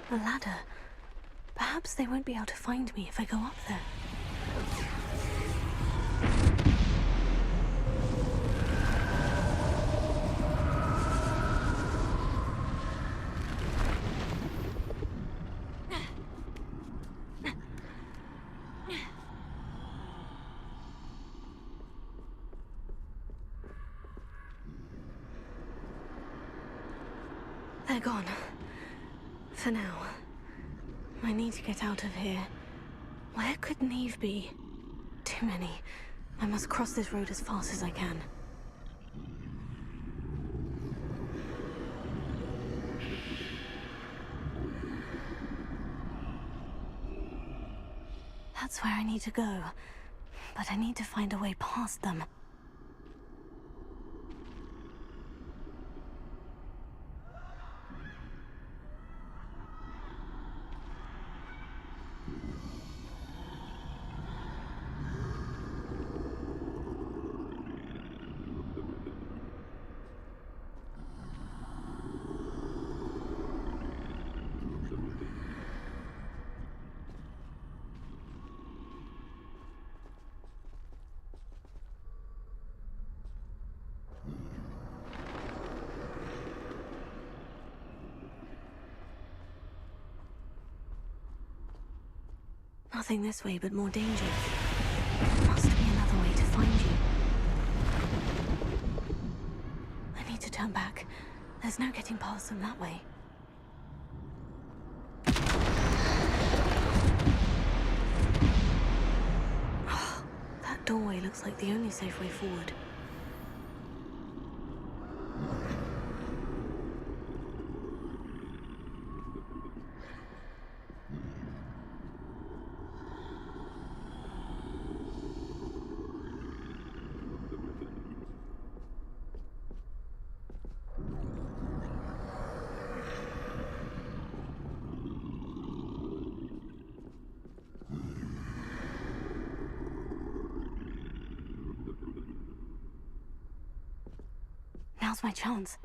A ladder. Perhaps they won't be able to find me if I go up there. They're gone. For now. I need to get out of here. Where could Neve be? Too many. I must cross this road as fast as I can. That's where I need to go. But I need to find a way past them. Nothing this way but more danger. There must be another way to find you. I need to turn back. There's no getting past them that way. That doorway looks like the only safe way forward. Now's my chance.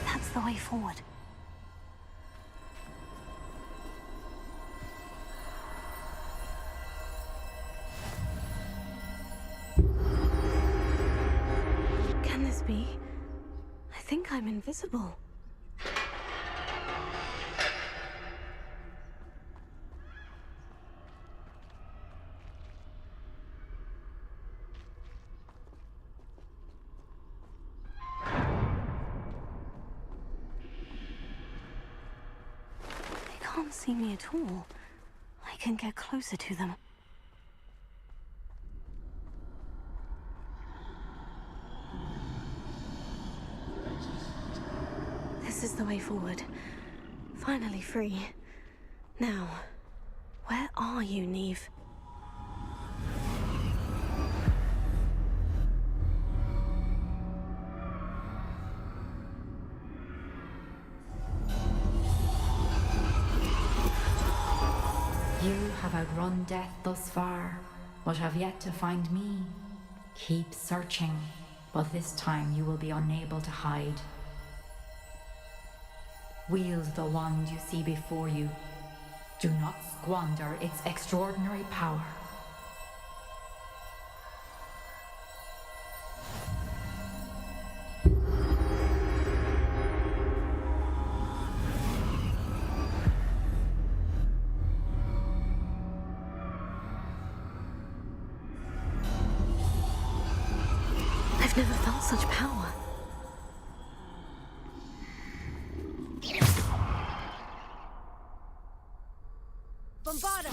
That's the way forward. Can this be? I think I'm invisible. They can't see me at all. I can get closer to them. This is the way forward. Finally free. Now, where are you, Neve? You have outrun death thus far, but have yet to find me. Keep searching, but this time you will be unable to hide. Wield the wand you see before you. Do not squander its extraordinary power. I've never felt such power. Bombarda!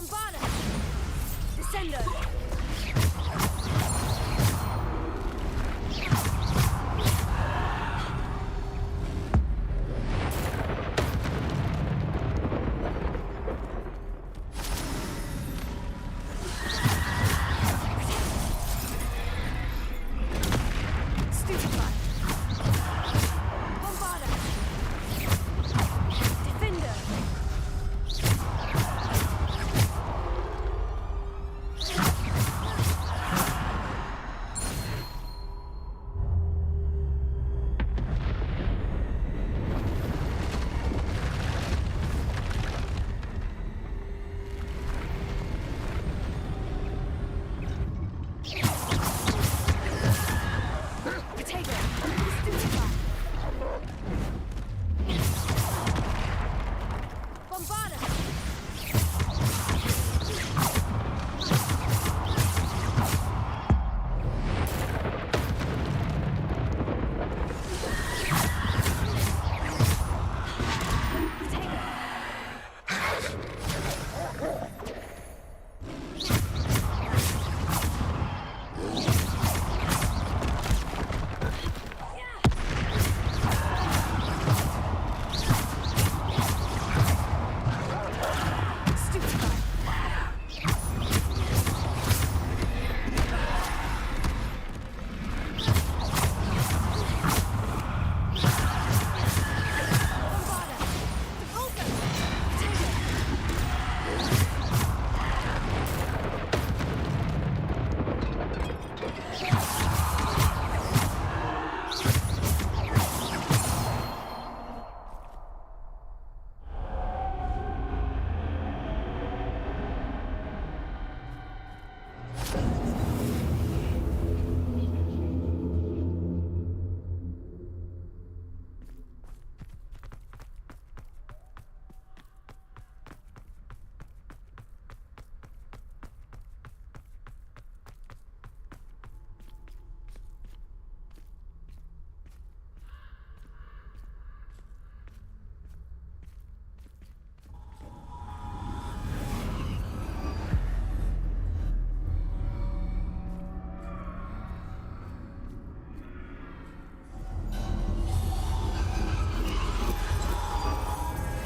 Bombarda! Descender!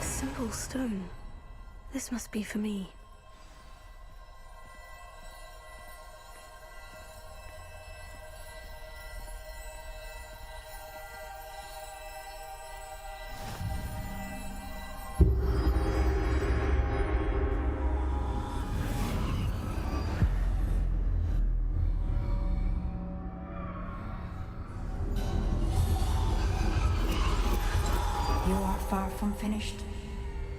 Simple stone. This must be for me. You are far from finished.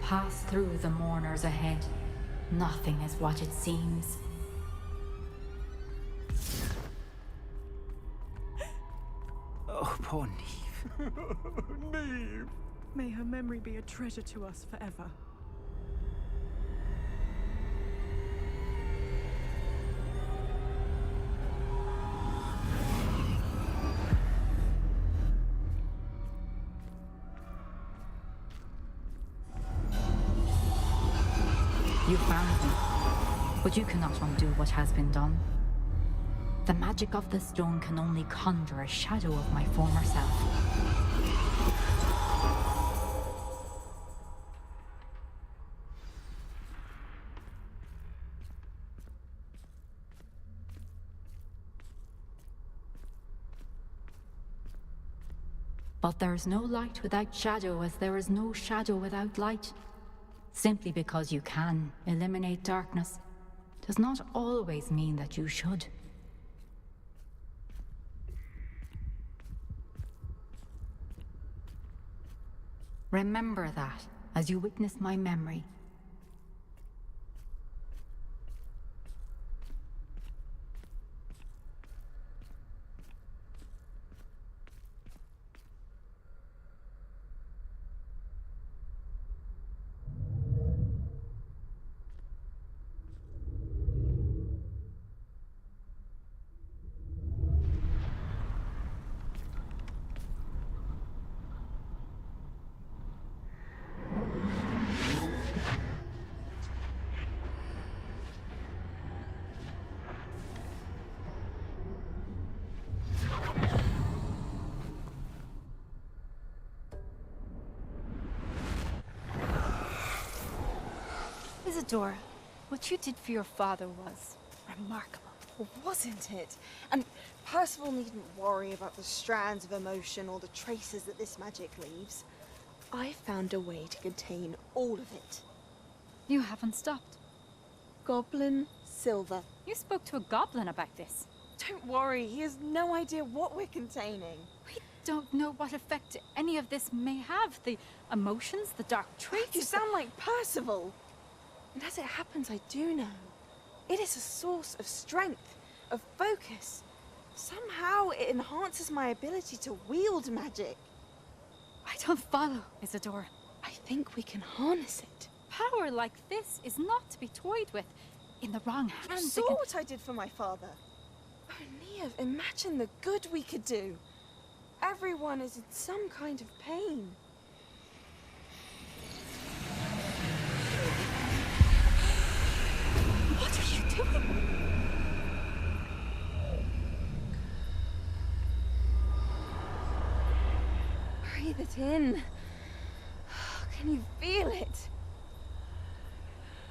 Pass through the mourners ahead. Nothing is what it seems. Oh, poor Neve. Neve! May her memory be a treasure to us forever. You found me, but you cannot undo what has been done. The magic of the stone can only conjure a shadow of my former self. But there is no light without shadow, as there is no shadow without light. Simply because you can eliminate darkness does not always mean that you should. Remember that as you witness my memory. Isadora, what you did for your father was remarkable. Wasn't it? And Percival needn't worry about the strands of emotion or the traces that this magic leaves. I found a way to contain all of it. You haven't stopped. Goblin Silver. You spoke to a goblin about this. Don't worry, he has no idea what we're containing. We don't know what effect any of this may have. The emotions, the dark traits. You sound like Percival. And as it happens, I do know. It is a source of strength, of focus. Somehow it enhances my ability to wield magic. I don't follow, Isadora. I think we can harness it. Power like this is not to be toyed with. In the wrong hands, You saw what I did for my father. Oh, Neve, imagine the good we could do. Everyone is in some kind of pain. What are you doing? Breathe it in. Can you feel it?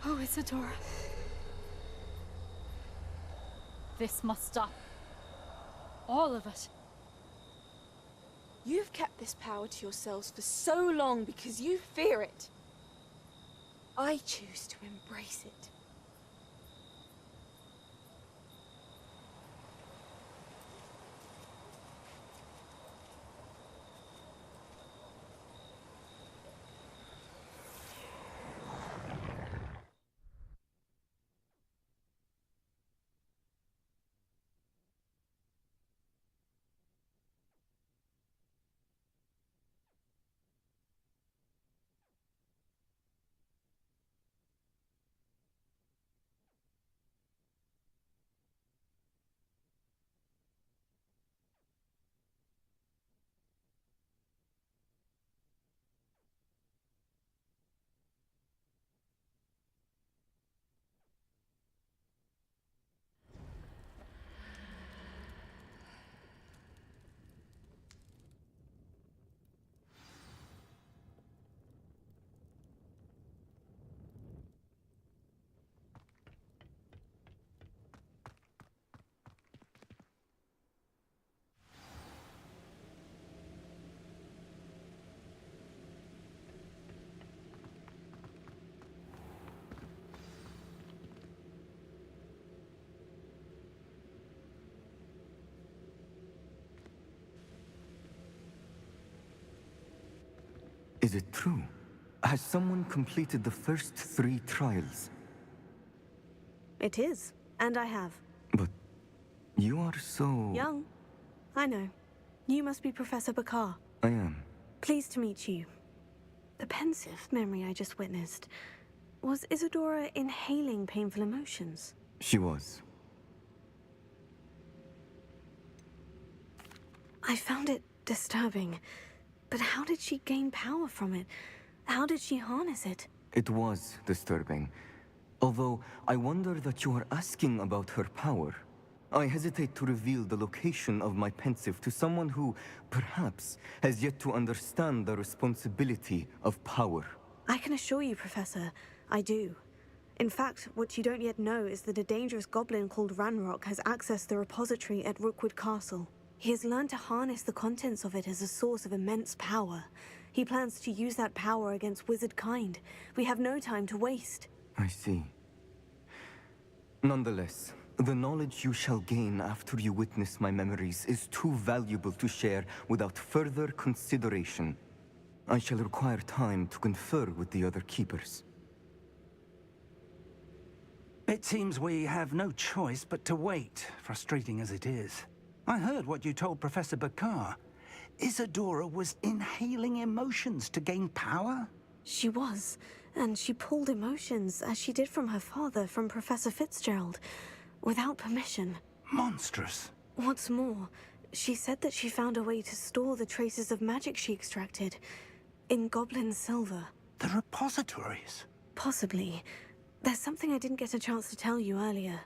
Oh, Isadora. This must stop. All of it. You've kept this power to yourselves for so long because you fear it. I choose to embrace it. Is it true? Has someone completed the first 3 trials? It is, and I have. But you are so... Young. I know. You must be Professor Bakar. I am. Pleased to meet you. The pensive memory I just witnessed. Was Isadora inhaling painful emotions? She was. I found it disturbing. But how did she gain power from it? How did she harness it? It was disturbing. Although, I wonder that you are asking about her power. I hesitate to reveal the location of my pensive to someone who, perhaps, has yet to understand the responsibility of power. I can assure you, Professor, I do. In fact, what you don't yet know is that a dangerous goblin called Ranrock has accessed the repository at Rookwood Castle. He has learned to harness the contents of it as a source of immense power. He plans to use that power against wizard kind. We have no time to waste. I see. Nonetheless, the knowledge you shall gain after you witness my memories is too valuable to share without further consideration. I shall require time to confer with the other keepers. It seems we have no choice but to wait, frustrating as it is. I heard what you told Professor Bakar. Isadora was inhaling emotions to gain power? She was, and she pulled emotions, as she did from her father, from Professor Fitzgerald, without permission. Monstrous. What's more, she said that she found a way to store the traces of magic she extracted in goblin silver. The repositories? Possibly. There's something I didn't get a chance to tell you earlier.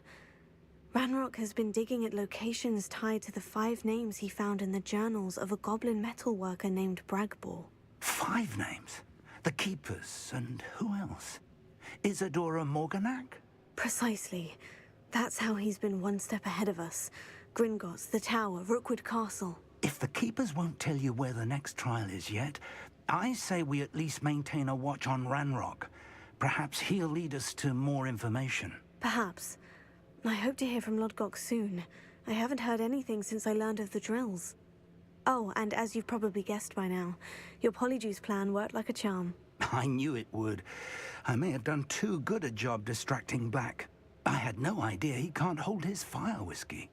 Ranrock has been digging at locations tied to the 5 names he found in the journals of a goblin metalworker named Bragbor. 5 names? The Keepers, and who else? Isadora Morganac? Precisely. That's how he's been one step ahead of us. Gringotts, the Tower, Rookwood Castle. If the Keepers won't tell you where the next trial is yet, I say we at least maintain a watch on Ranrock. Perhaps he'll lead us to more information. Perhaps. I hope to hear from Lodgok soon. I haven't heard anything since I learned of the drills. Oh, and as you've probably guessed by now, your Polyjuice plan worked like a charm. I knew it would. I may have done too good a job distracting Black. I had no idea he can't hold his fire whiskey.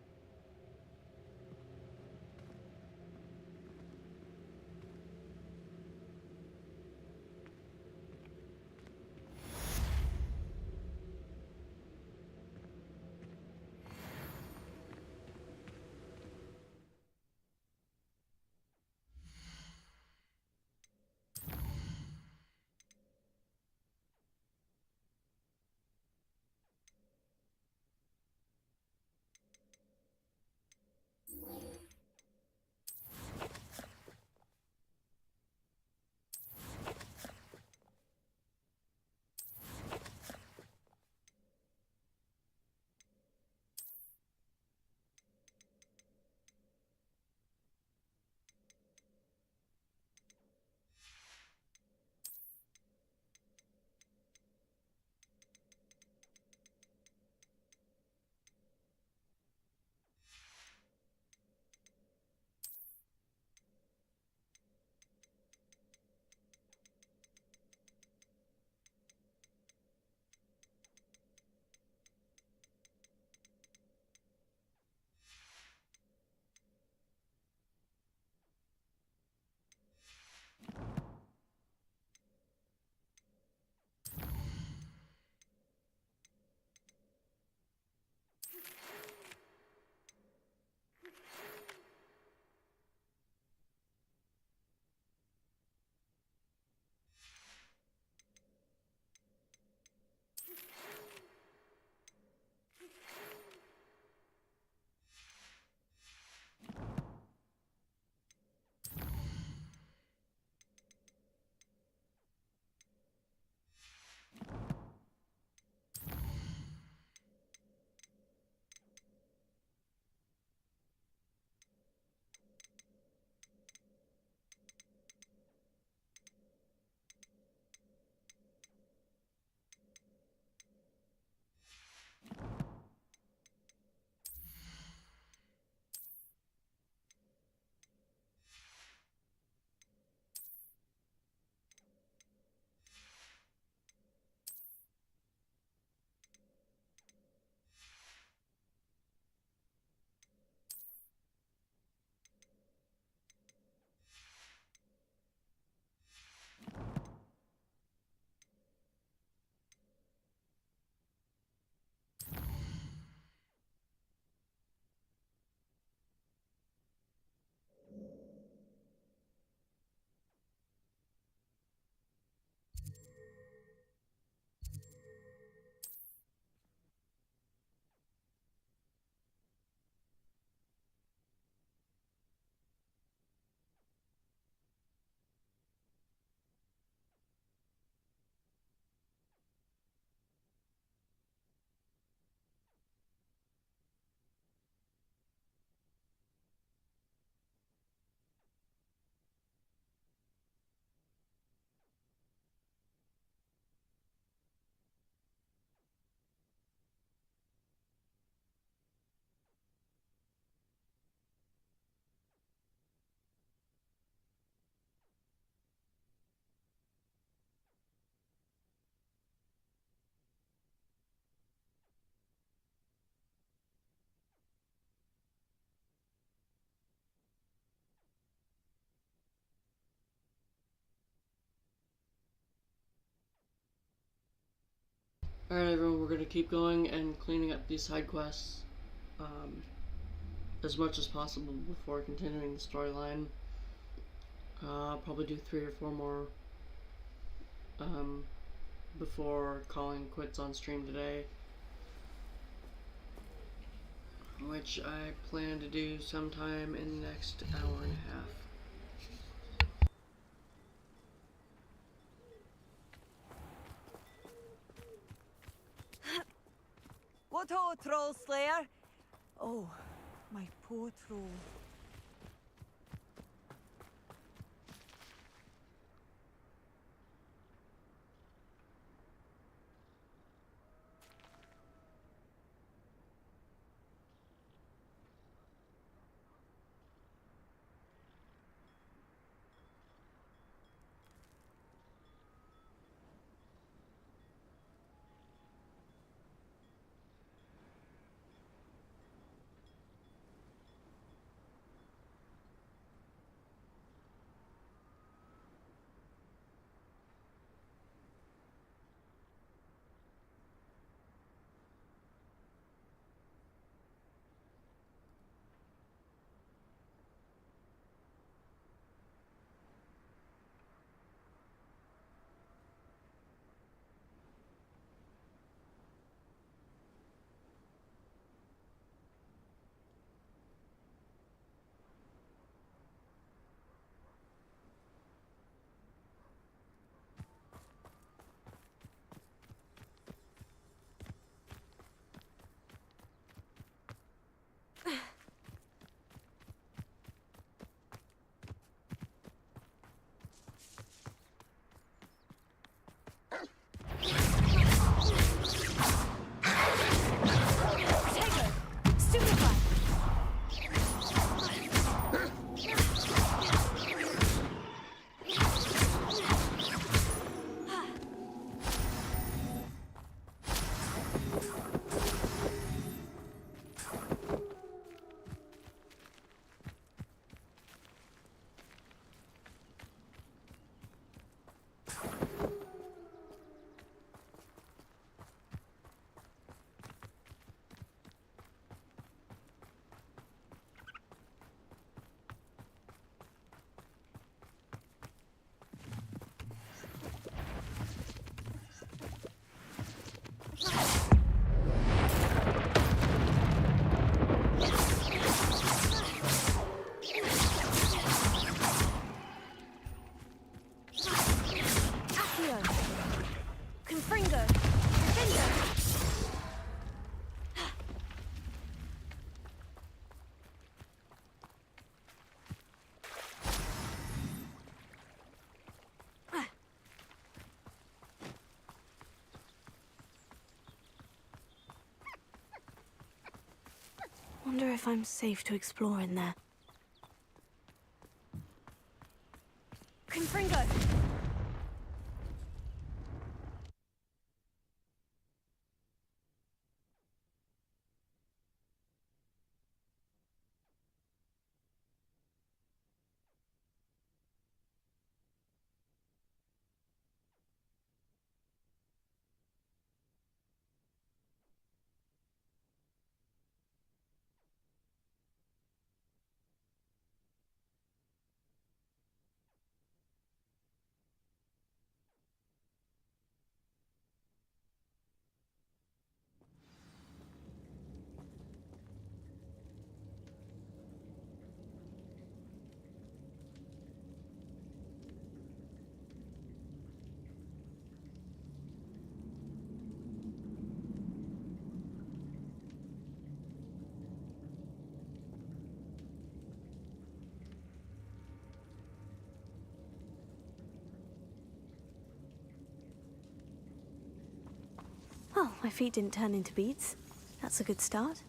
Alright everyone, we're going to keep going and cleaning up these side quests as much as possible before continuing the storyline. I'll probably do 3 or 4 more before calling quits on stream today, which I plan to do sometime in the next hour and a half. What-ho, Troll Slayer? Oh, my poor troll. Wonder if I'm safe to explore in there. Confringo! Oh, my feet didn't turn into beads. That's a good start.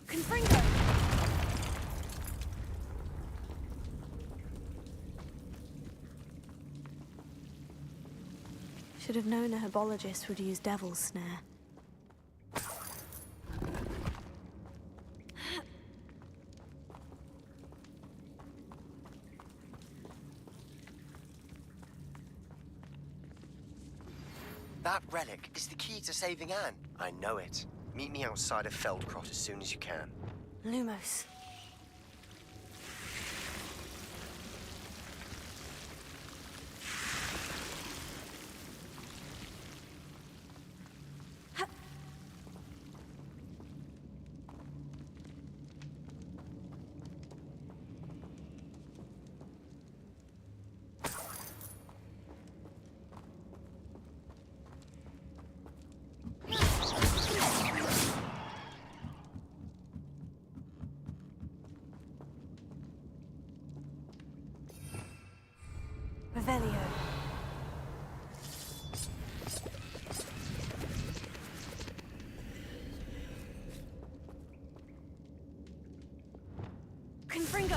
Confringo! Should have known a herbologist would use devil's snare. That relic is the key to saving Anne. I know it. Meet me outside of Feldcrot as soon as you can. Lumos. Confringo!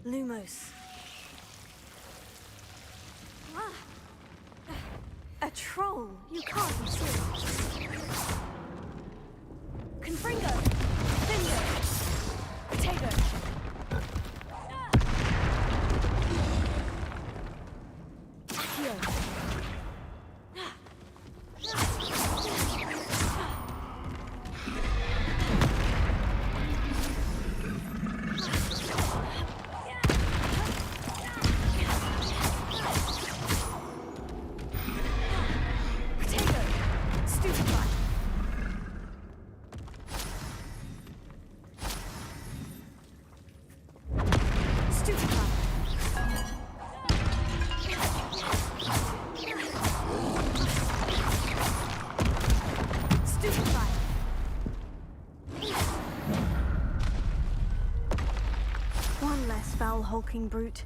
Lumos. A troll! You can't be serious. Confringo! Finger! Potato! Accio! One less foul hulking brute.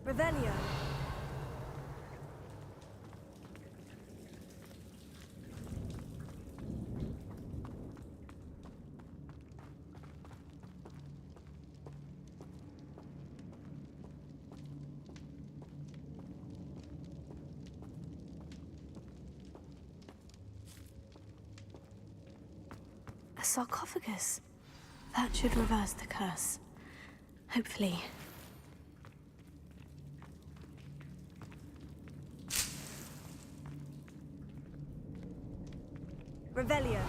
Revelio. A sarcophagus. That should reverse the curse. Hopefully. Revelio.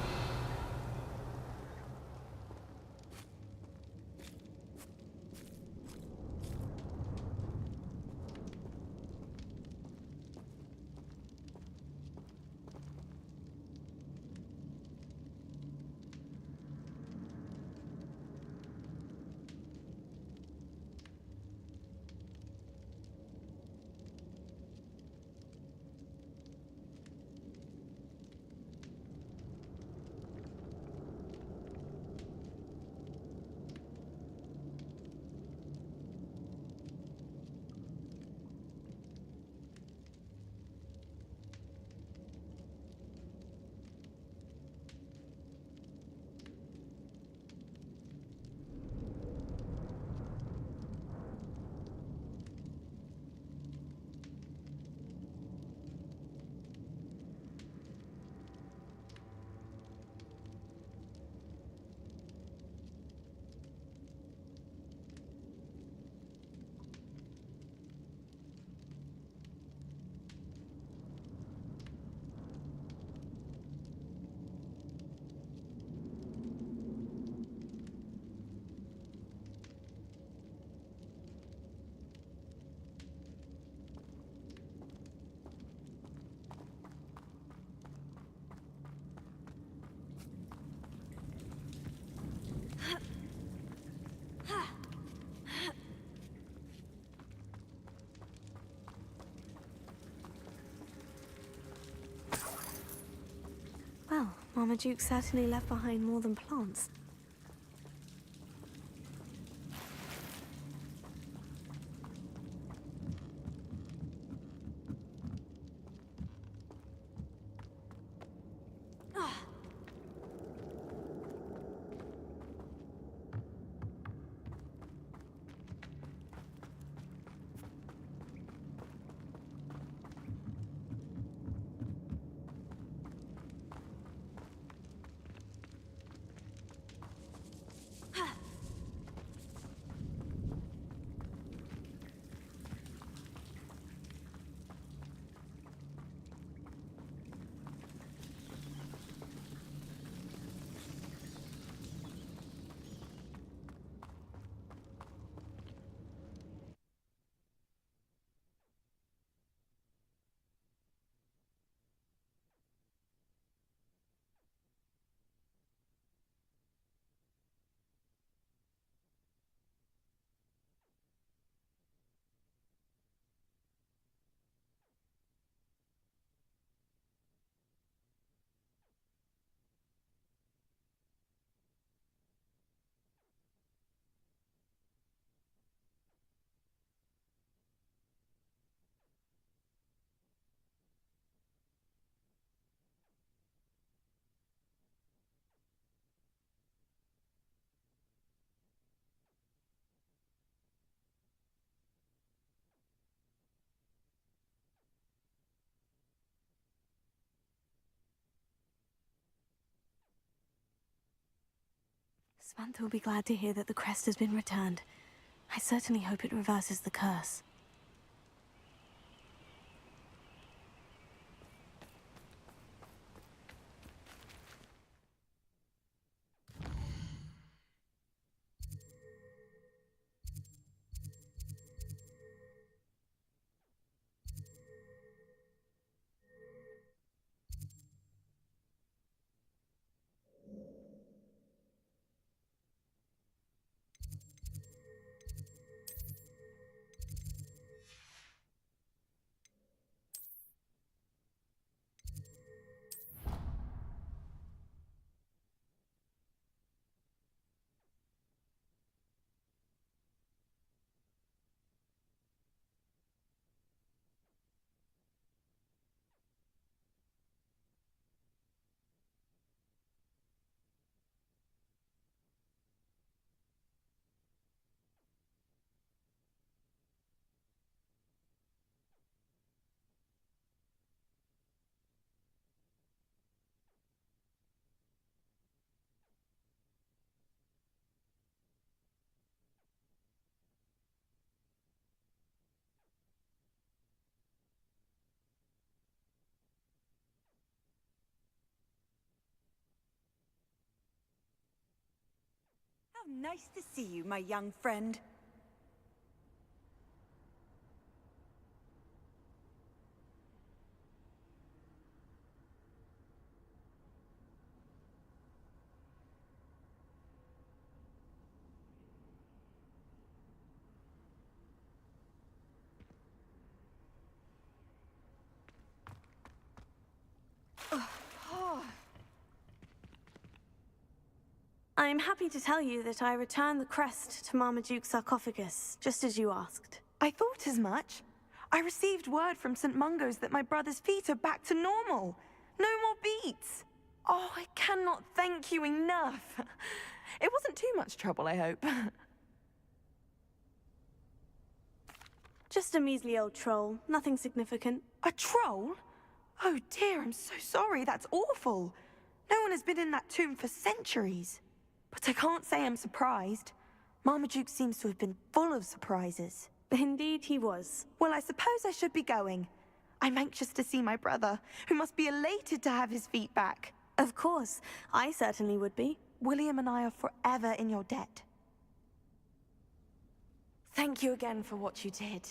Well, Marmaduke certainly left behind more than plants. Samantha will be glad to hear that the crest has been returned. I certainly hope it reverses the curse. How nice to see you, my young friend. I'm happy to tell you that I returned the crest to Marmaduke's sarcophagus, just as you asked. I thought as much. I received word from St. Mungo's that my brother's feet are back to normal. No more beats. Oh, I cannot thank you enough. It wasn't too much trouble, I hope. Just a measly old troll, nothing significant. A troll? Oh dear, I'm so sorry, that's awful. No one has been in that tomb for centuries. But I can't say I'm surprised. Marmaduke seems to have been full of surprises. Indeed he was. Well, I suppose I should be going. I'm anxious to see my brother, who must be elated to have his feet back. Of course, I certainly would be. William and I are forever in your debt. Thank you again for what you did.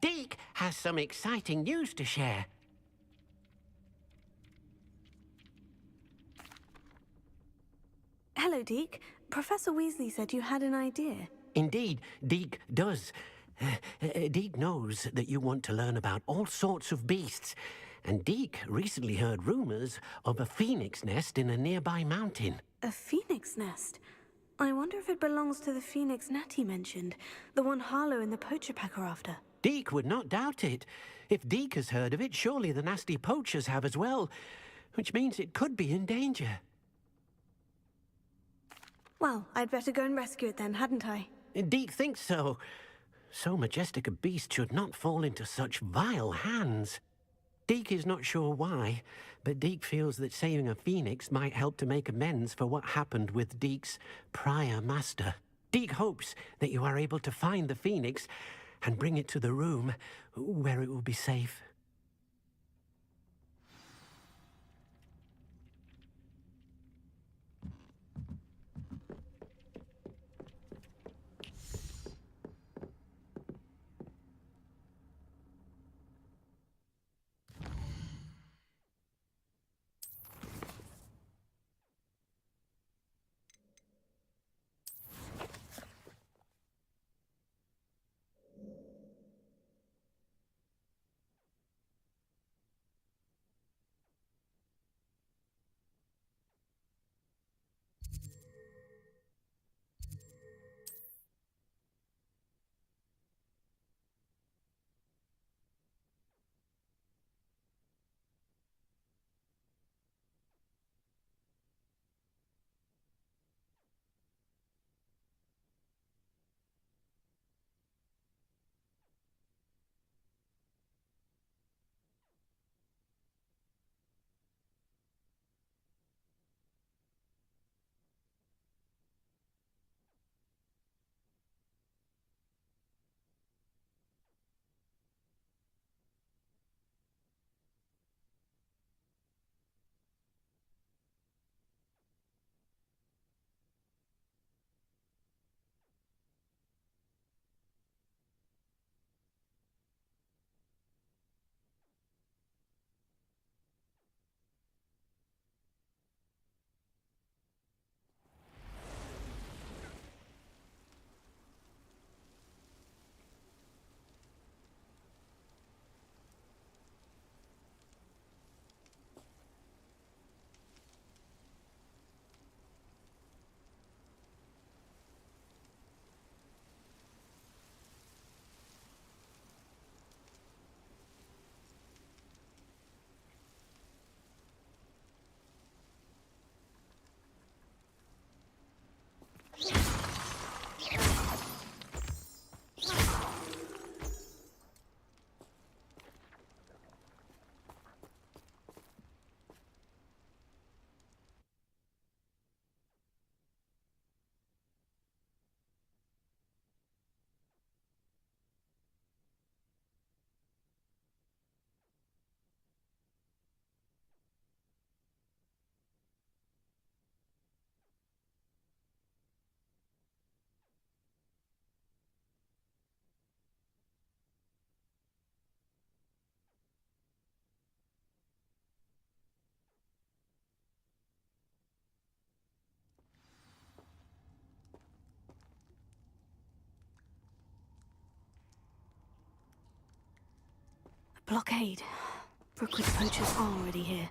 Deke has some exciting news to share. Hello, Deke. Professor Weasley said you had an idea. Indeed, Deke does. Deke knows that you want to learn about all sorts of beasts, and Deke recently heard rumors of a phoenix nest in a nearby mountain. A phoenix nest? I wonder if it belongs to the phoenix Natty mentioned, the one Harlow and the poacher pack are after. Deke would not doubt it. If Deke has heard of it, surely the nasty poachers have as well, which means it could be in danger. Well, I'd better go and rescue it then, hadn't I? Deke thinks so. So majestic a beast should not fall into such vile hands. Deke is not sure why, but Deke feels that saving a phoenix might help to make amends for what happened with Deke's prior master. Deke hopes that you are able to find the phoenix and bring it to the room where it will be safe. Blockade. Brookwood poachers are already here.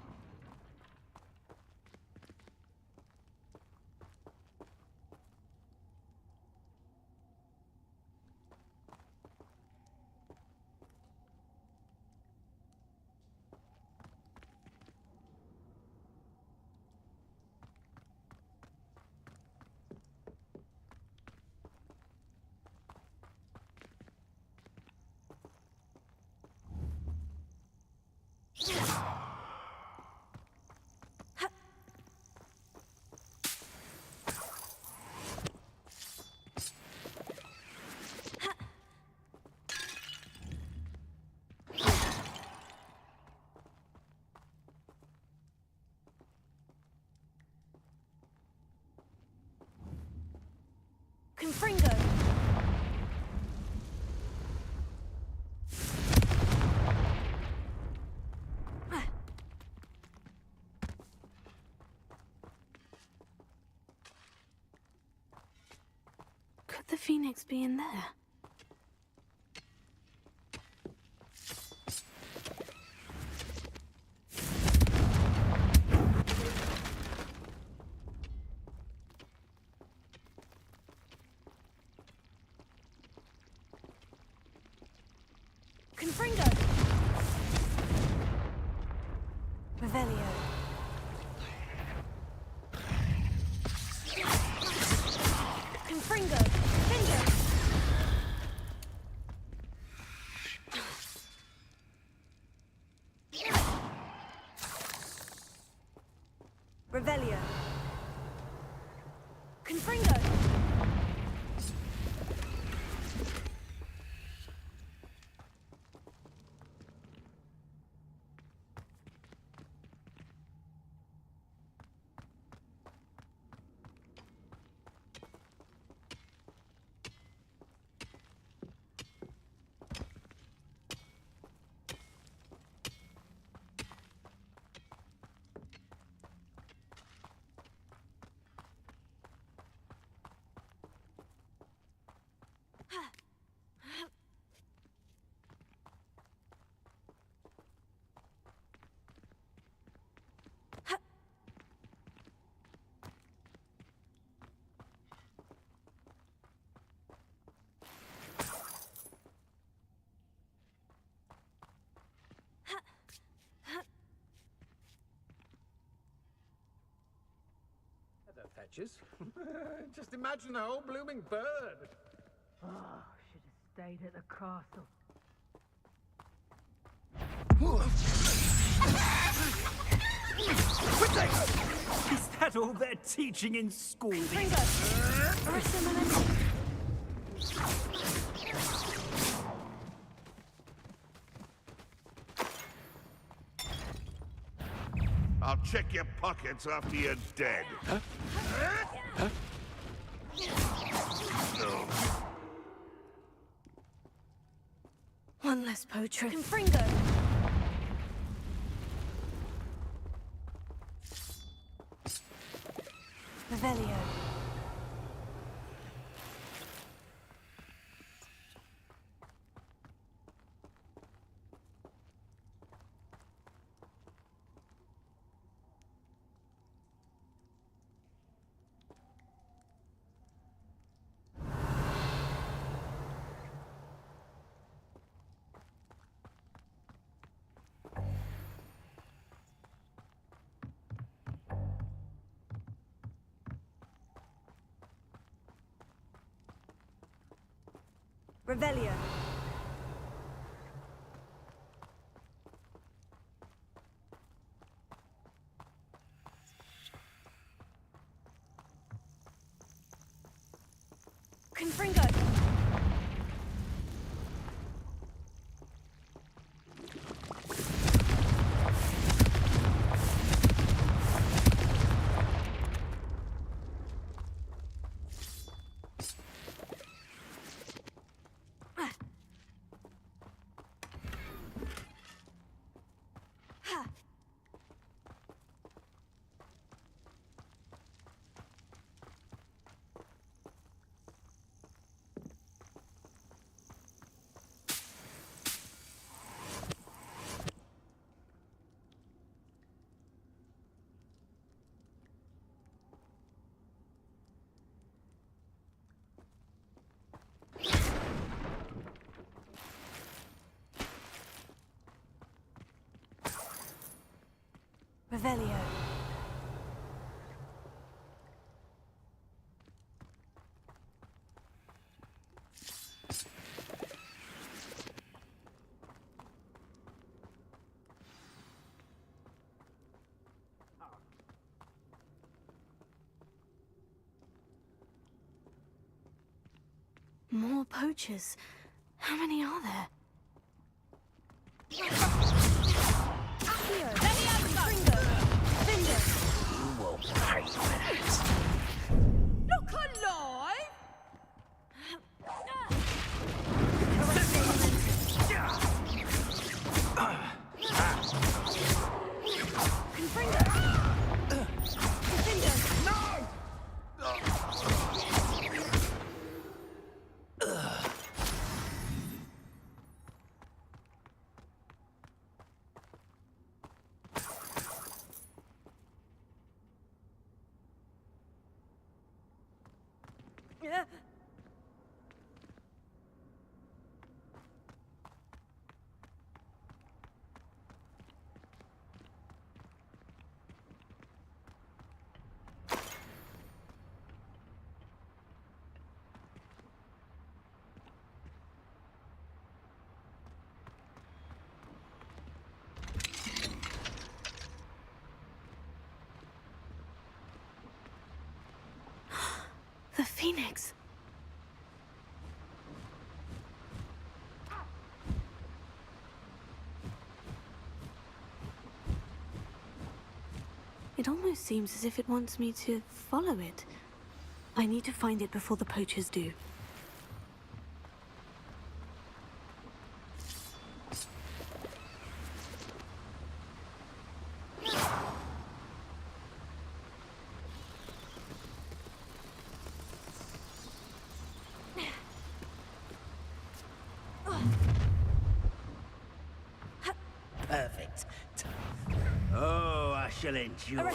Confringo! Could the phoenix be in there? Confringo! Revelio. Confringo! Finger! Revelio. Confringo! Hello, Fetches. Just imagine the whole blooming bird. Oh, should have stayed at the castle. Is that all they're teaching in school? I'll check your pockets after you're dead. Huh? Huh? No. One less poacher. Confringo! Revelio. Revelio. Confringo. Revelio. More poachers. How many are there? You will pay for that. Look alive! Phoenix. It almost seems as if it wants me to follow it. I need to find it before the poachers do. Perfect. Oh, I shall enjoy.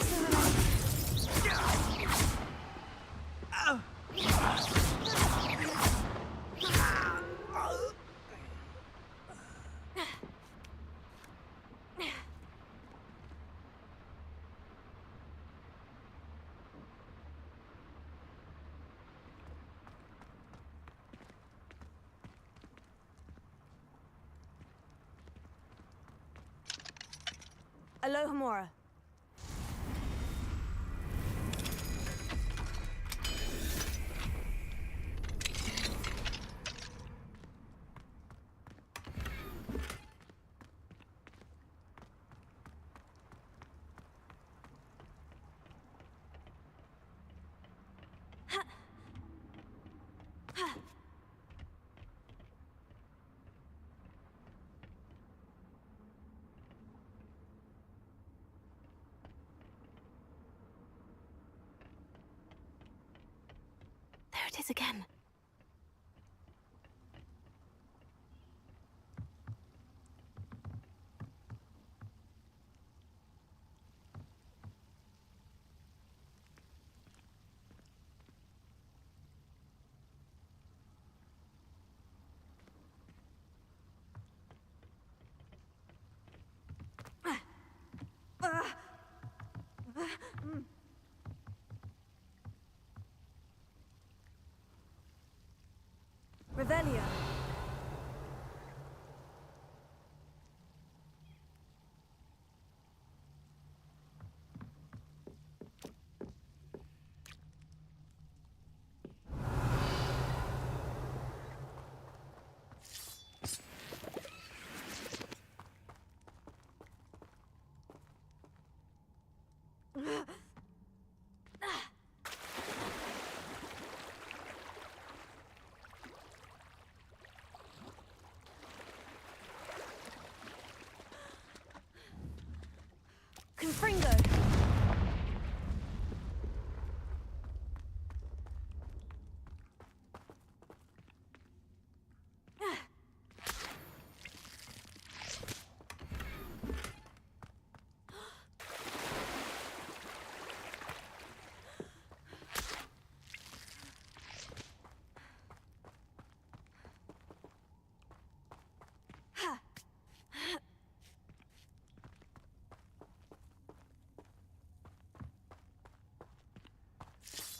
Alohomora. There it is again. Revelio. Confringo.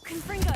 Confringo.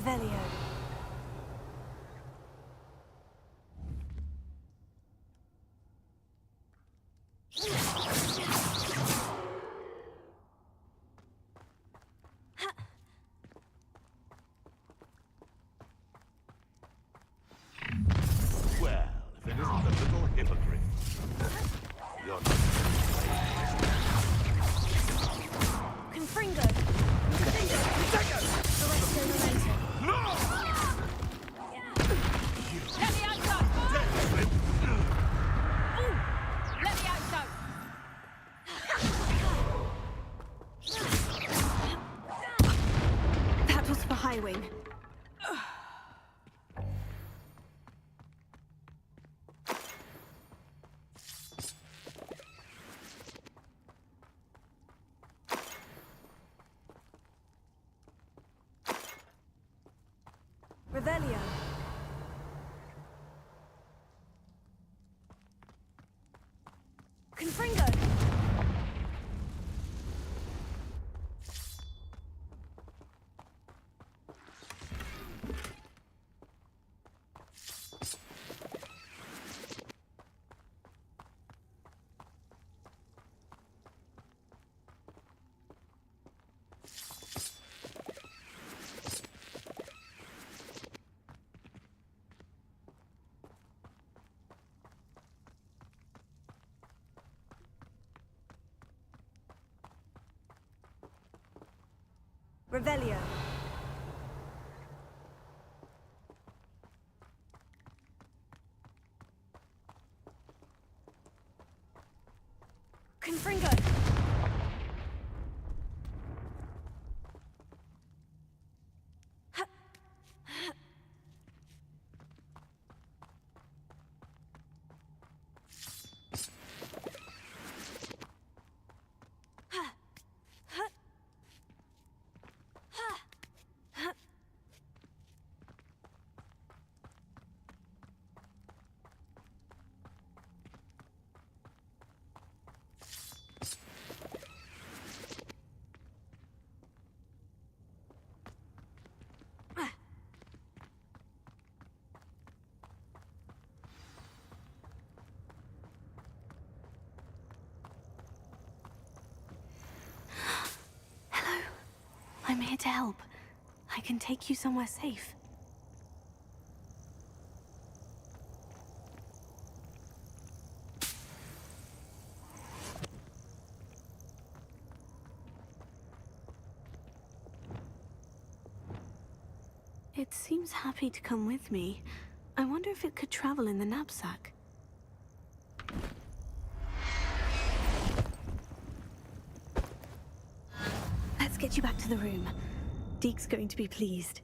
Revelio. Well, if it isn't a little hypocrite. You're not. Confringo! Arresto Memento. Let me outside! Let me outside! That was for Highwing. Revelio. Confringo! Revelio. Confringo! Hello. I'm here to help. I can take you somewhere safe. It seems happy to come with me. I wonder if it could travel in the knapsack. Let's get you back to the room. Deke's going to be pleased.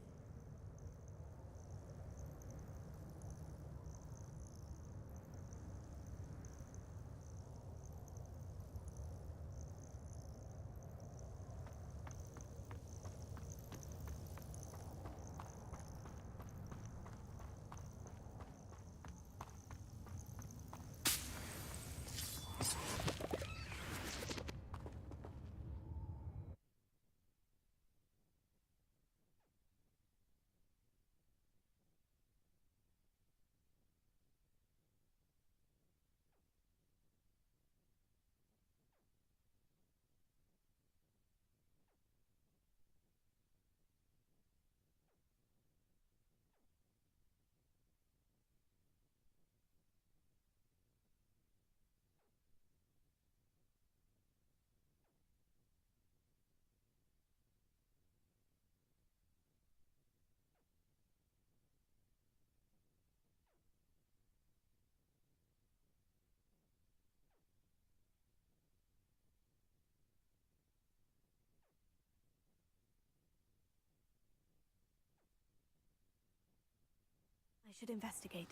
I should investigate.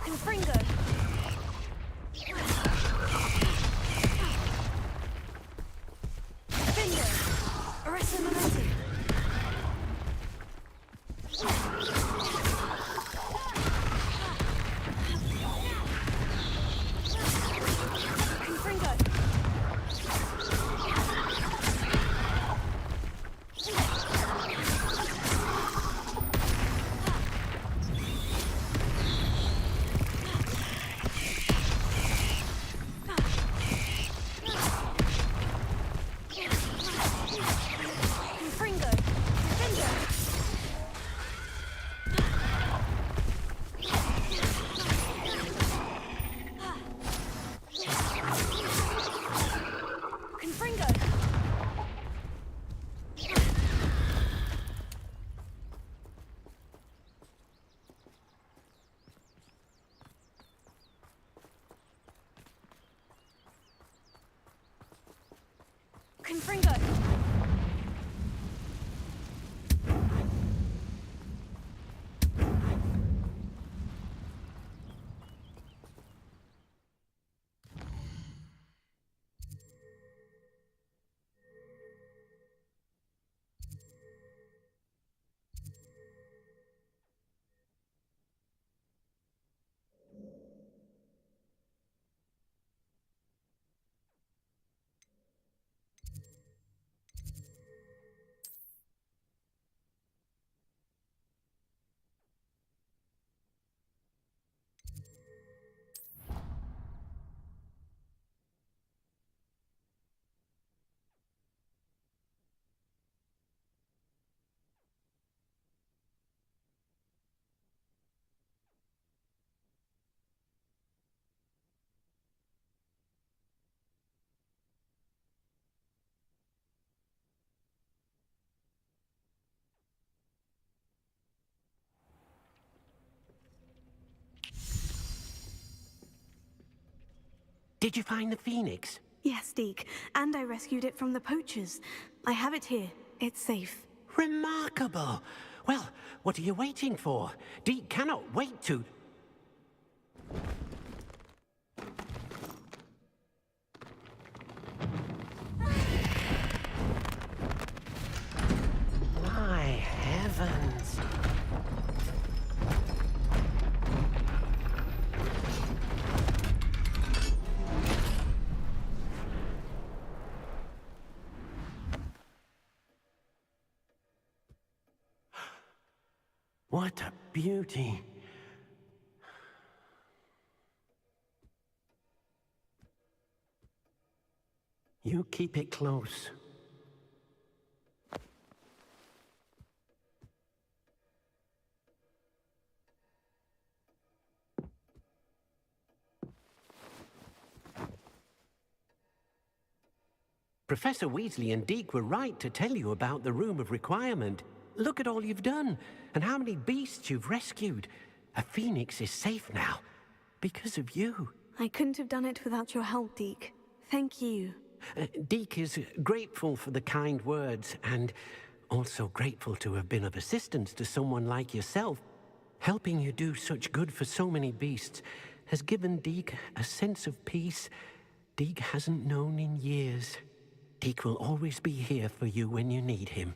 Confringo! Better momentum. Confringo. Confringo. Defender. Confringo. Confringo. Did you find the phoenix? Yes, Deke. And I rescued it from the poachers. I have it here. It's safe. Remarkable! Well, what are you waiting for? Deke cannot wait to... My heavens! What a beauty! You keep it close. Professor Weasley and Deke were right to tell you about the Room of Requirement. Look at all you've done, and how many beasts you've rescued. A phoenix is safe now, because of you. I couldn't have done it without your help, Deke. Thank you. Deke is grateful for the kind words, and also grateful to have been of assistance to someone like yourself. Helping you do such good for so many beasts has given Deke a sense of peace Deke hasn't known in years. Deke will always be here for you when you need him.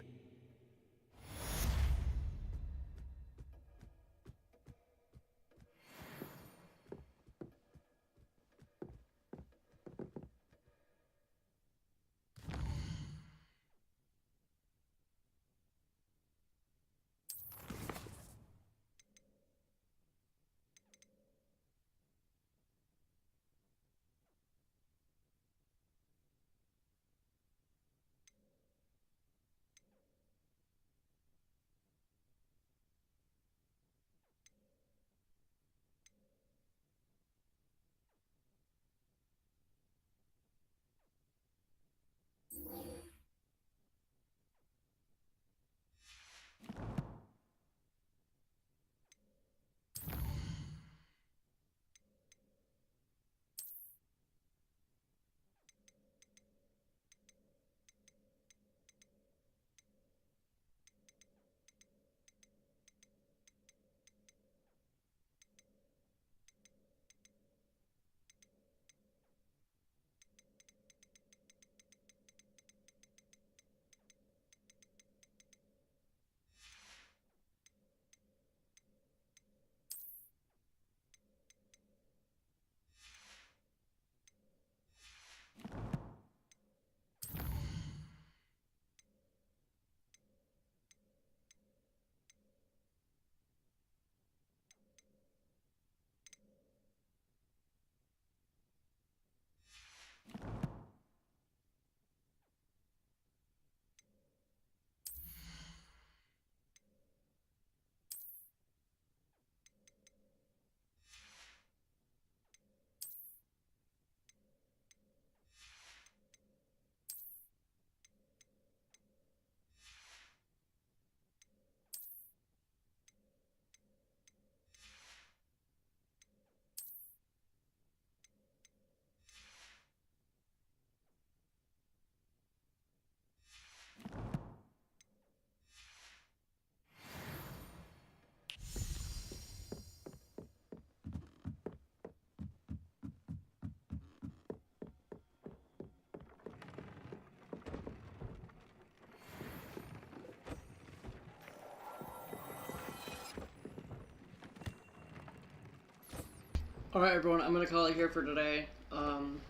Alright, everyone, I'm gonna call it here for today. When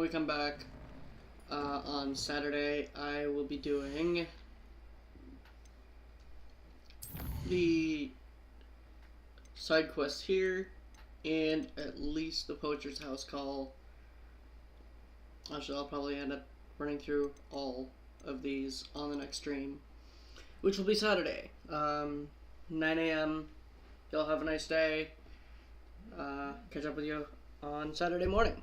we come back on Saturday, I will be doing the side quest here and at least the Poacher's House call. Actually, I'll probably end up running through all of these on the next stream, which will be Saturday, 9 a.m. Y'all have a nice day. Catch up with you on Saturday morning.